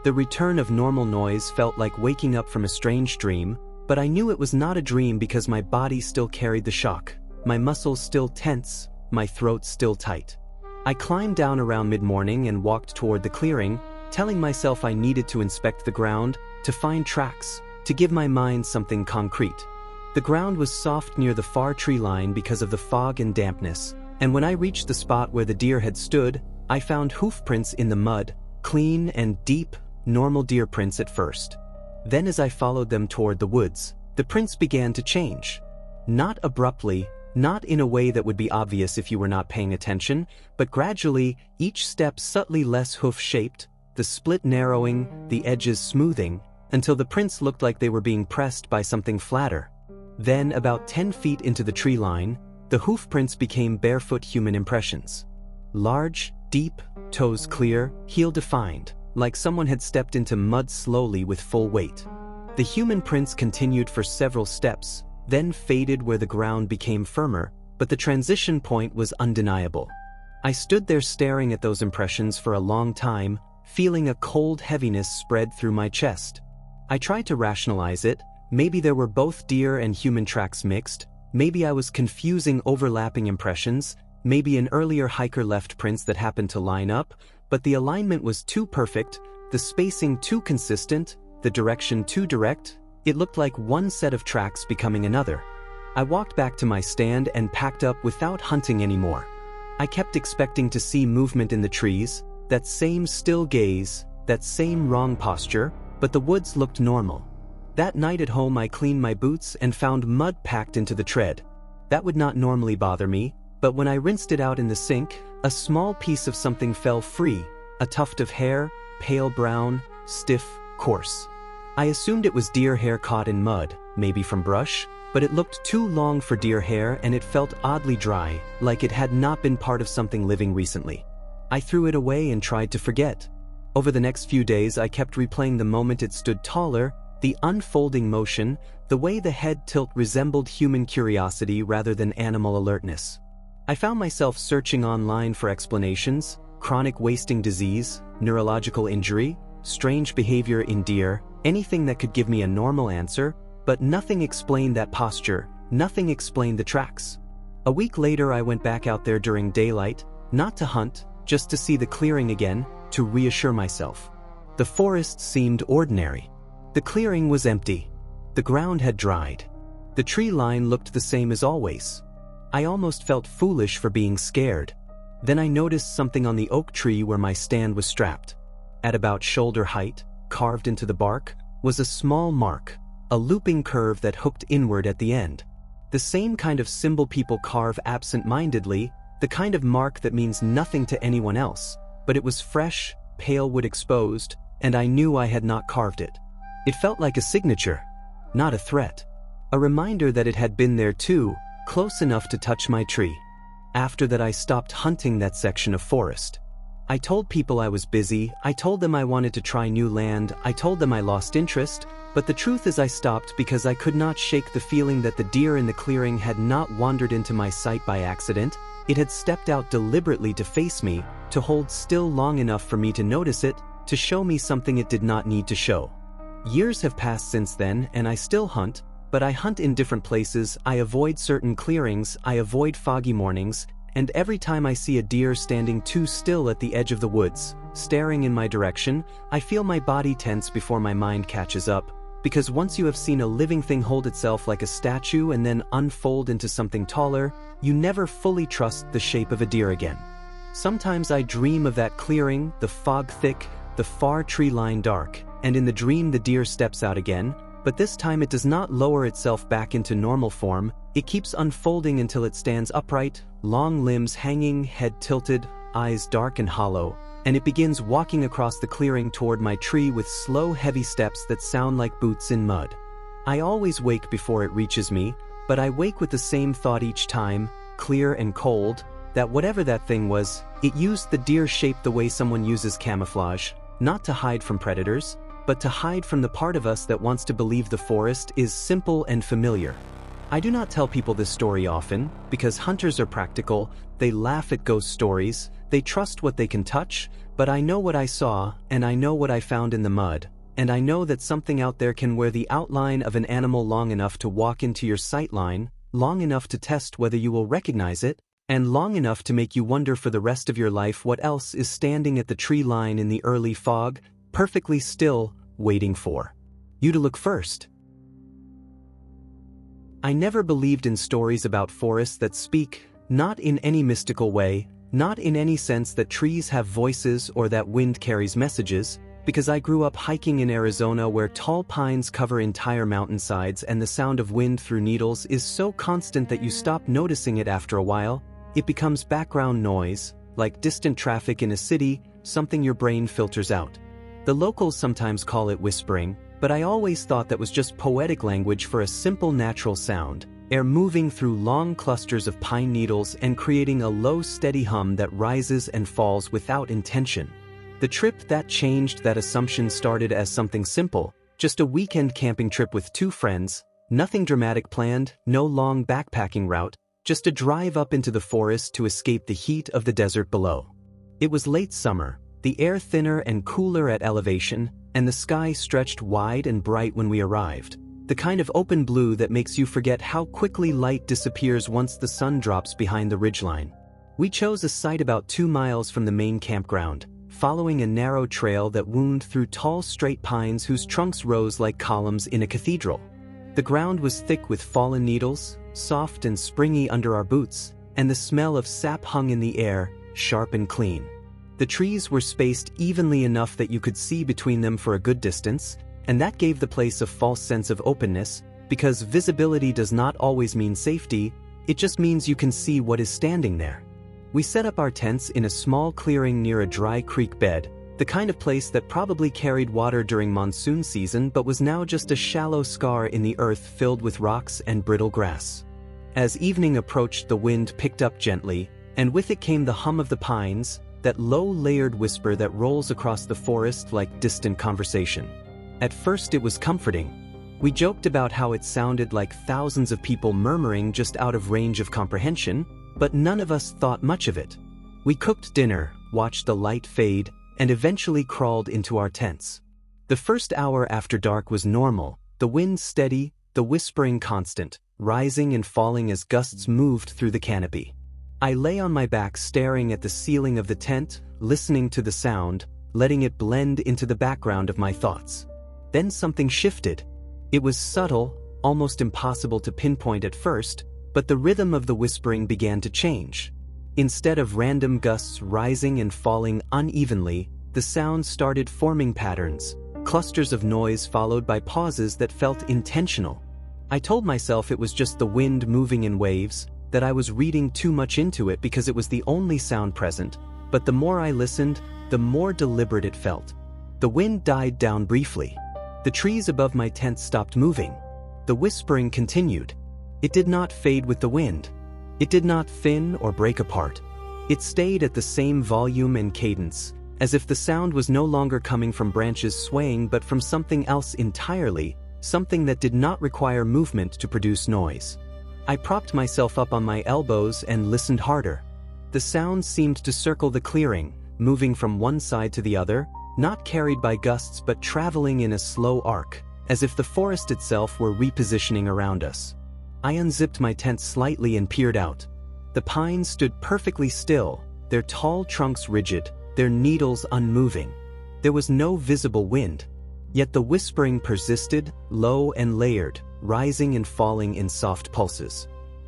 The return of normal noise felt like waking up from a strange dream, but I knew it was not a dream because my body still carried the shock, my muscles still tense, my throat still tight. I climbed down around mid-morning and walked toward the clearing, telling myself I needed to inspect the ground, to find tracks, to give my mind something concrete. The ground was soft near the far tree line because of the fog and dampness, and when I reached the spot where the deer had stood, I found hoof prints in the mud, clean and deep, normal deer prints at first. Then as I followed them toward the woods, the prints began to change. Not abruptly, not in a way that would be obvious if you were not paying attention, but gradually, each step subtly less hoof-shaped, the split narrowing, the edges smoothing, until the prints looked like they were being pressed by something flatter. Then, about 10 feet into the tree line, the hoof prints became barefoot human impressions. Large, deep, toes clear, heel defined, like someone had stepped into mud slowly with full weight. The human prints continued for several steps, then faded where the ground became firmer, but the transition point was undeniable. I stood there staring at those impressions for a long time, feeling a cold heaviness spread through my chest. I tried to rationalize it. Maybe there were both deer and human tracks mixed, maybe I was confusing overlapping impressions, maybe an earlier hiker left prints that happened to line up, but the alignment was too perfect, the spacing too consistent, the direction too direct. It looked like one set of tracks becoming another. I walked back to my stand and packed up without hunting anymore. I kept expecting to see movement in the trees, that same still gaze, that same wrong posture, but the woods looked normal. That night at home I cleaned my boots and found mud packed into the tread. That would not normally bother me, but when I rinsed it out in the sink, a small piece of something fell free, a tuft of hair, pale brown, stiff, coarse. I assumed it was deer hair caught in mud, maybe from brush, but it looked too long for deer hair and it felt oddly dry, like it had not been part of something living recently. I threw it away and tried to forget. Over the next few days I kept replaying the moment it stood taller, the unfolding motion, the way the head tilt resembled human curiosity rather than animal alertness. I found myself searching online for explanations: chronic wasting disease, neurological injury, strange behavior in deer, anything that could give me a normal answer, but nothing explained that posture, nothing explained the tracks. A week later I went back out there during daylight, not to hunt, just to see the clearing again, to reassure myself. The forest seemed ordinary. The clearing was empty. The ground had dried. The tree line looked the same as always. I almost felt foolish for being scared. Then I noticed something on the oak tree where my stand was strapped. At about shoulder height, carved into the bark, was a small mark, a looping curve that hooked inward at the end. The same kind of symbol people carve absent-mindedly, the kind of mark that means nothing to anyone else, but it was fresh, pale wood exposed, and I knew I had not carved it. It felt like a signature, not a threat. A reminder that it had been there too, close enough to touch my tree. After that I stopped hunting that section of forest. I told people I was busy, I told them I wanted to try new land, I told them I lost interest, but the truth is I stopped because I could not shake the feeling that the deer in the clearing had not wandered into my sight by accident. It had stepped out deliberately to face me, to hold still long enough for me to notice it, to show me something it did not need to show. Years have passed since then and I still hunt, but I hunt in different places, I avoid certain clearings, I avoid foggy mornings, and every time I see a deer standing too still at the edge of the woods, staring in my direction, I feel my body tense before my mind catches up, because once you have seen a living thing hold itself like a statue and then unfold into something taller, you never fully trust the shape of a deer again. Sometimes I dream of that clearing, the fog thick, the far tree line dark, and in the dream the deer steps out again, but this time it does not lower itself back into normal form, it keeps unfolding until it stands upright, long limbs hanging, head tilted, eyes dark and hollow, and it begins walking across the clearing toward my tree with slow heavy steps that sound like boots in mud. I always wake before it reaches me, but I wake with the same thought each time, clear and cold, that whatever that thing was, it used the deer shape the way someone uses camouflage, not to hide from predators, but to hide from the part of us that wants to believe the forest is simple and familiar. I do not tell people this story often, because hunters are practical, they laugh at ghost stories, they trust what they can touch, but I know what I saw, and I know what I found in the mud, and I know that something out there can wear the outline of an animal long enough to walk into your sight line, long enough to test whether you will recognize it, and long enough to make you wonder for the rest of your life what else is standing at the tree line in the early fog, perfectly still, waiting for you to look first. I never believed in stories about forests that speak, not in any mystical way, not in any sense that trees have voices or that wind carries messages, because I grew up hiking in Arizona where tall pines cover entire mountainsides and the sound of wind through needles is so constant that you stop noticing it after a while. It becomes background noise, like distant traffic in a city, something your brain filters out. The locals sometimes call it whispering, but I always thought that was just poetic language for a simple natural sound, air moving through long clusters of pine needles and creating a low steady hum that rises and falls without intention. The trip that changed that assumption started as something simple, just a weekend camping trip with two friends, nothing dramatic planned, no long backpacking route, just a drive up into the forest to escape the heat of the desert below. It was late summer, the air thinner and cooler at elevation, and the sky stretched wide and bright when we arrived, the kind of open blue that makes you forget how quickly light disappears once the sun drops behind the ridgeline. We chose a site about 2 miles from the main campground, following a narrow trail that wound through tall straight pines whose trunks rose like columns in a cathedral. The ground was thick with fallen needles, soft and springy under our boots, and the smell of sap hung in the air, sharp and clean. The trees were spaced evenly enough that you could see between them for a good distance, and that gave the place a false sense of openness, because visibility does not always mean safety, it just means you can see what is standing there. We set up our tents in a small clearing near a dry creek bed, the kind of place that probably carried water during monsoon season but was now just a shallow scar in the earth filled with rocks and brittle grass. As evening approached, the wind picked up gently, and with it came the hum of the pines, that low-layered whisper that rolls across the forest like distant conversation. At first it was comforting. We joked about how it sounded like thousands of people murmuring just out of range of comprehension, but none of us thought much of it. We cooked dinner, watched the light fade, and eventually crawled into our tents. The first hour after dark was normal, the wind steady, the whispering constant, rising and falling as gusts moved through the canopy. I lay on my back staring at the ceiling of the tent, listening to the sound, letting it blend into the background of my thoughts. Then something shifted. It was subtle, almost impossible to pinpoint at first, but the rhythm of the whispering began to change. Instead of random gusts rising and falling unevenly, the sound started forming patterns, clusters of noise followed by pauses that felt intentional. I told myself it was just the wind moving in waves, that I was reading too much into it because it was the only sound present, but the more I listened, the more deliberate it felt. The wind died down briefly. The trees above my tent stopped moving. The whispering continued. It did not fade with the wind. It did not thin or break apart. It stayed at the same volume and cadence, as if the sound was no longer coming from branches swaying but from something else entirely, something that did not require movement to produce noise. I propped myself up on my elbows and listened harder. The sound seemed to circle the clearing, moving from one side to the other, not carried by gusts but traveling in a slow arc, as if the forest itself were repositioning around us. I unzipped my tent slightly and peered out. The pines stood perfectly still, their tall trunks rigid, their needles unmoving. There was no visible wind. Yet the whispering persisted, low and layered, rising and falling in soft pulses.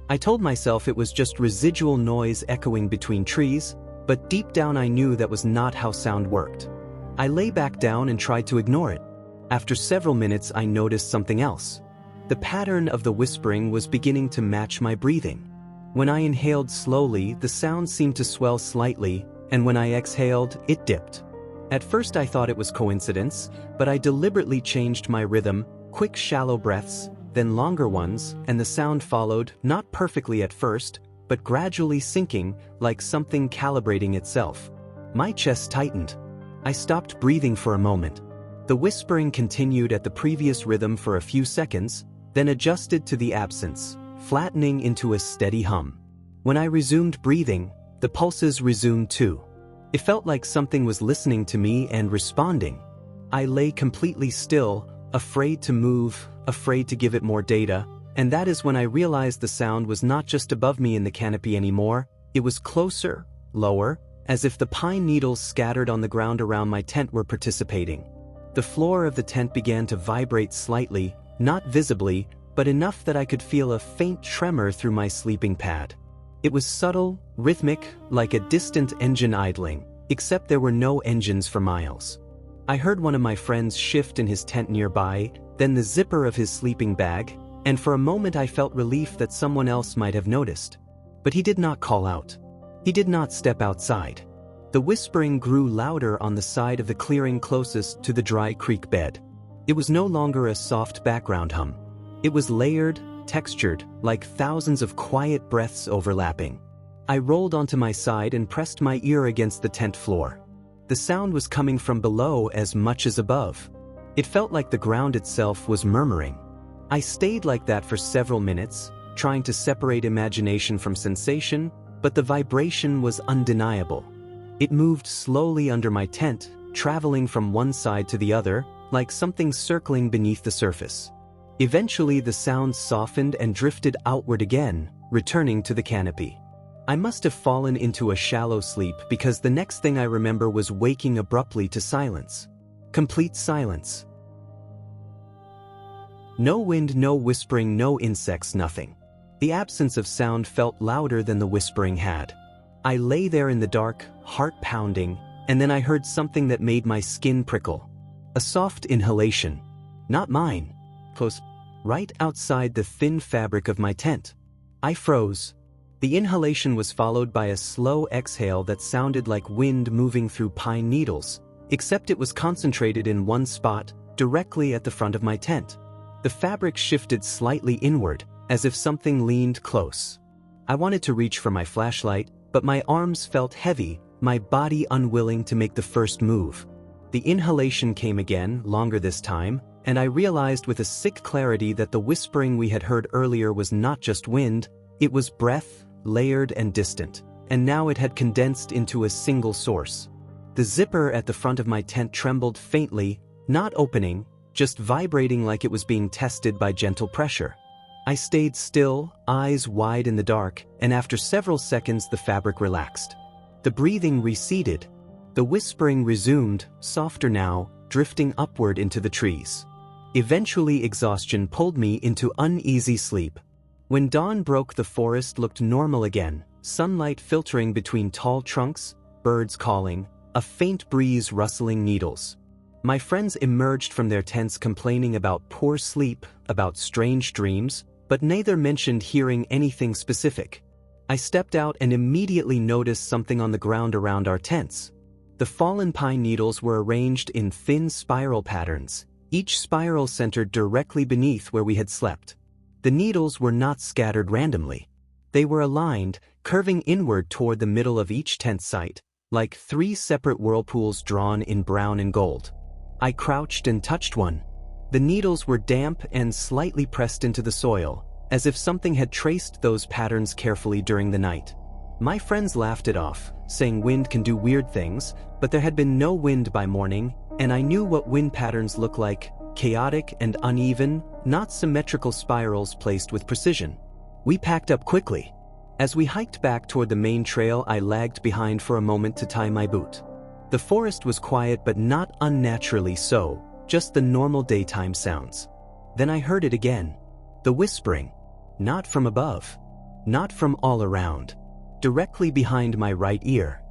I told myself it was just residual noise echoing between trees, but deep down I knew that was not how sound worked. I lay back down and tried to ignore it. After several minutes I noticed something else. The pattern of the whispering was beginning to match my breathing. When I inhaled slowly, the sound seemed to swell slightly, and when I exhaled, it dipped. At first I thought it was coincidence, but I deliberately changed my rhythm, quick shallow breaths, then longer ones, and the sound followed, not perfectly at first, but gradually sinking, like something calibrating itself. My chest tightened. I stopped breathing for a moment. The whispering continued at the previous rhythm for a few seconds, then adjusted to the absence, flattening into a steady hum. When I resumed breathing, the pulses resumed too. It felt like something was listening to me and responding. I lay completely still, afraid to move, afraid to give it more data, and that is when I realized the sound was not just above me in the canopy anymore, it was closer, lower, as if the pine needles scattered on the ground around my tent were participating. The floor of the tent began to vibrate slightly, not visibly, but enough that I could feel a faint tremor through my sleeping pad. It was subtle, rhythmic, like a distant engine idling, except there were no engines for miles. I heard one of my friends shift in his tent nearby, then the zipper of his sleeping bag, and for a moment I felt relief that someone else might have noticed. But he did not call out. He did not step outside. The whispering grew louder on the side of the clearing closest to the dry creek bed. It was no longer a soft background hum. It was layered, textured, like thousands of quiet breaths overlapping. I rolled onto my side and pressed my ear against the tent floor. The sound was coming from below as much as above. It felt like the ground itself was murmuring. I stayed like that for several minutes, trying to separate imagination from sensation, but the vibration was undeniable. It moved slowly under my tent, traveling from one side to the other, like something circling beneath the surface. Eventually the sound softened and drifted outward again, returning to the canopy. I must have fallen into a shallow sleep because the next thing I remember was waking abruptly to silence. Complete silence. No wind, no whispering, no insects, nothing. The absence of sound felt louder than the whispering had. I lay there in the dark, heart pounding, and then I heard something that made my skin prickle. A soft inhalation. Not mine. Close, right outside the thin fabric of my tent. I froze. The inhalation was followed by a slow exhale that sounded like wind moving through pine needles, except it was concentrated in one spot, directly at the front of my tent. The fabric shifted slightly inward, as if something leaned close. I wanted to reach for my flashlight, but my arms felt heavy, my body unwilling to make the first move. The inhalation came again, longer this time, and I realized with a sick clarity that the whispering we had heard earlier was not just wind, it was breath, layered and distant, and now it had condensed into a single source. The zipper at the front of my tent trembled faintly, not opening, just vibrating like it was being tested by gentle pressure. I stayed still, eyes wide in the dark, and after several seconds the fabric relaxed. The breathing receded. The whispering resumed, softer now, drifting upward into the trees. Eventually exhaustion pulled me into uneasy sleep. When dawn broke, the forest looked normal again, sunlight filtering between tall trunks, birds calling, a faint breeze rustling needles. My friends emerged from their tents complaining about poor sleep, about strange dreams, but neither mentioned hearing anything specific. I stepped out and immediately noticed something on the ground around our tents. The fallen pine needles were arranged in thin spiral patterns, each spiral centered directly beneath where we had slept. The needles were not scattered randomly. They were aligned, curving inward toward the middle of each tent site, like three separate whirlpools drawn in brown and gold. I crouched and touched one. The needles were damp and slightly pressed into the soil, as if something had traced those patterns carefully during the night. My friends laughed it off, saying wind can do weird things, but there had been no wind by morning, and I knew what wind patterns look like: chaotic and uneven, not symmetrical spirals placed with precision. We packed up quickly. As we hiked back toward the main trail, I lagged behind for a moment to tie my boot. The forest was quiet, but not unnaturally so, just the normal daytime sounds. Then I heard it again. The whispering. Not from above. Not from all around. Directly behind my right ear.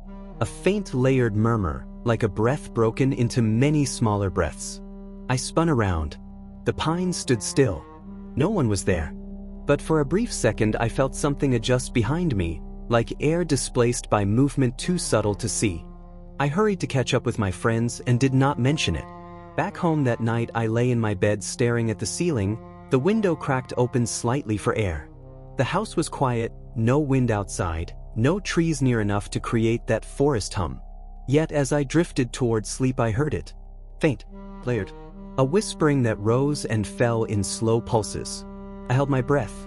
A faint layered murmur, like a breath broken into many smaller breaths. I spun around. The pines stood still. No one was there. But for a brief second I felt something adjust behind me, like air displaced by movement too subtle to see. I hurried to catch up with my friends and did not mention it. Back home that night I lay in my bed staring at the ceiling, the window cracked open slightly for air. The house was quiet, no wind outside, no trees near enough to create that forest hum. Yet as I drifted toward sleep I heard it. Faint, layered. A whispering that rose and fell in slow pulses. I held my breath.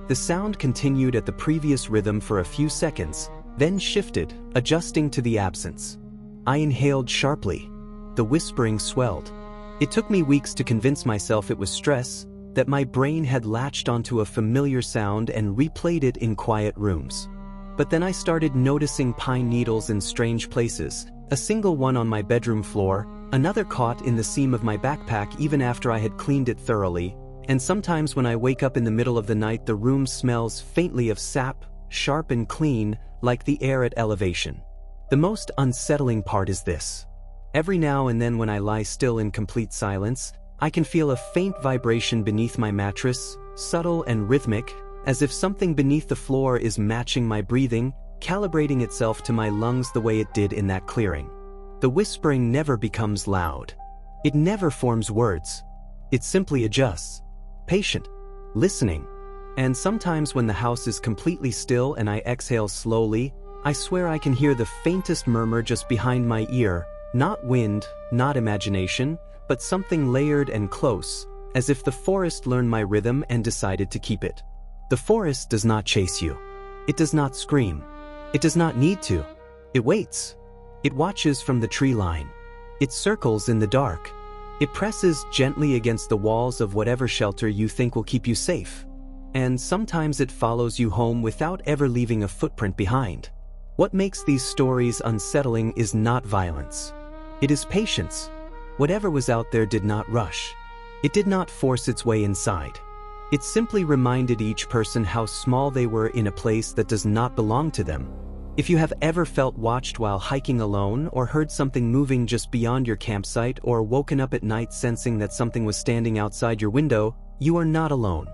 The sound continued at the previous rhythm for a few seconds, then shifted, adjusting to the absence. I inhaled sharply. The whispering swelled. It took me weeks to convince myself it was stress, that my brain had latched onto a familiar sound and replayed it in quiet rooms. But then I started noticing pine needles in strange places, a single one on my bedroom floor, another caught in the seam of my backpack even after I had cleaned it thoroughly, and sometimes when I wake up in the middle of the night the room smells faintly of sap, sharp and clean, like the air at elevation. The most unsettling part is this. Every now and then when I lie still in complete silence, I can feel a faint vibration beneath my mattress, subtle and rhythmic, as if something beneath the floor is matching my breathing, calibrating itself to my lungs the way it did in that clearing. The whispering never becomes loud. It never forms words. It simply adjusts. Patient. Listening. And sometimes when the house is completely still and I exhale slowly, I swear I can hear the faintest murmur just behind my ear, not wind, not imagination, but something layered and close, as if the forest learned my rhythm and decided to keep it. The forest does not chase you. It does not scream. It does not need to. It waits. It watches from the tree line. It circles in the dark. It presses gently against the walls of whatever shelter you think will keep you safe. And sometimes it follows you home without ever leaving a footprint behind. What makes these stories unsettling is not violence. It is patience. Whatever was out there did not rush. It did not force its way inside. It simply reminded each person how small they were in a place that does not belong to them. If you have ever felt watched while hiking alone, or heard something moving just beyond your campsite, or woken up at night sensing that something was standing outside your window, you are not alone.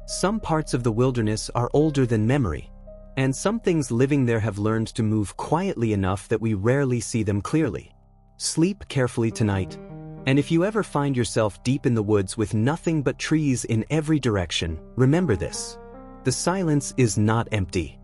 Some parts of the wilderness are older than memory, and some things living there have learned to move quietly enough that we rarely see them clearly. Sleep carefully tonight. And if you ever find yourself deep in the woods with nothing but trees in every direction, remember this. The silence is not empty.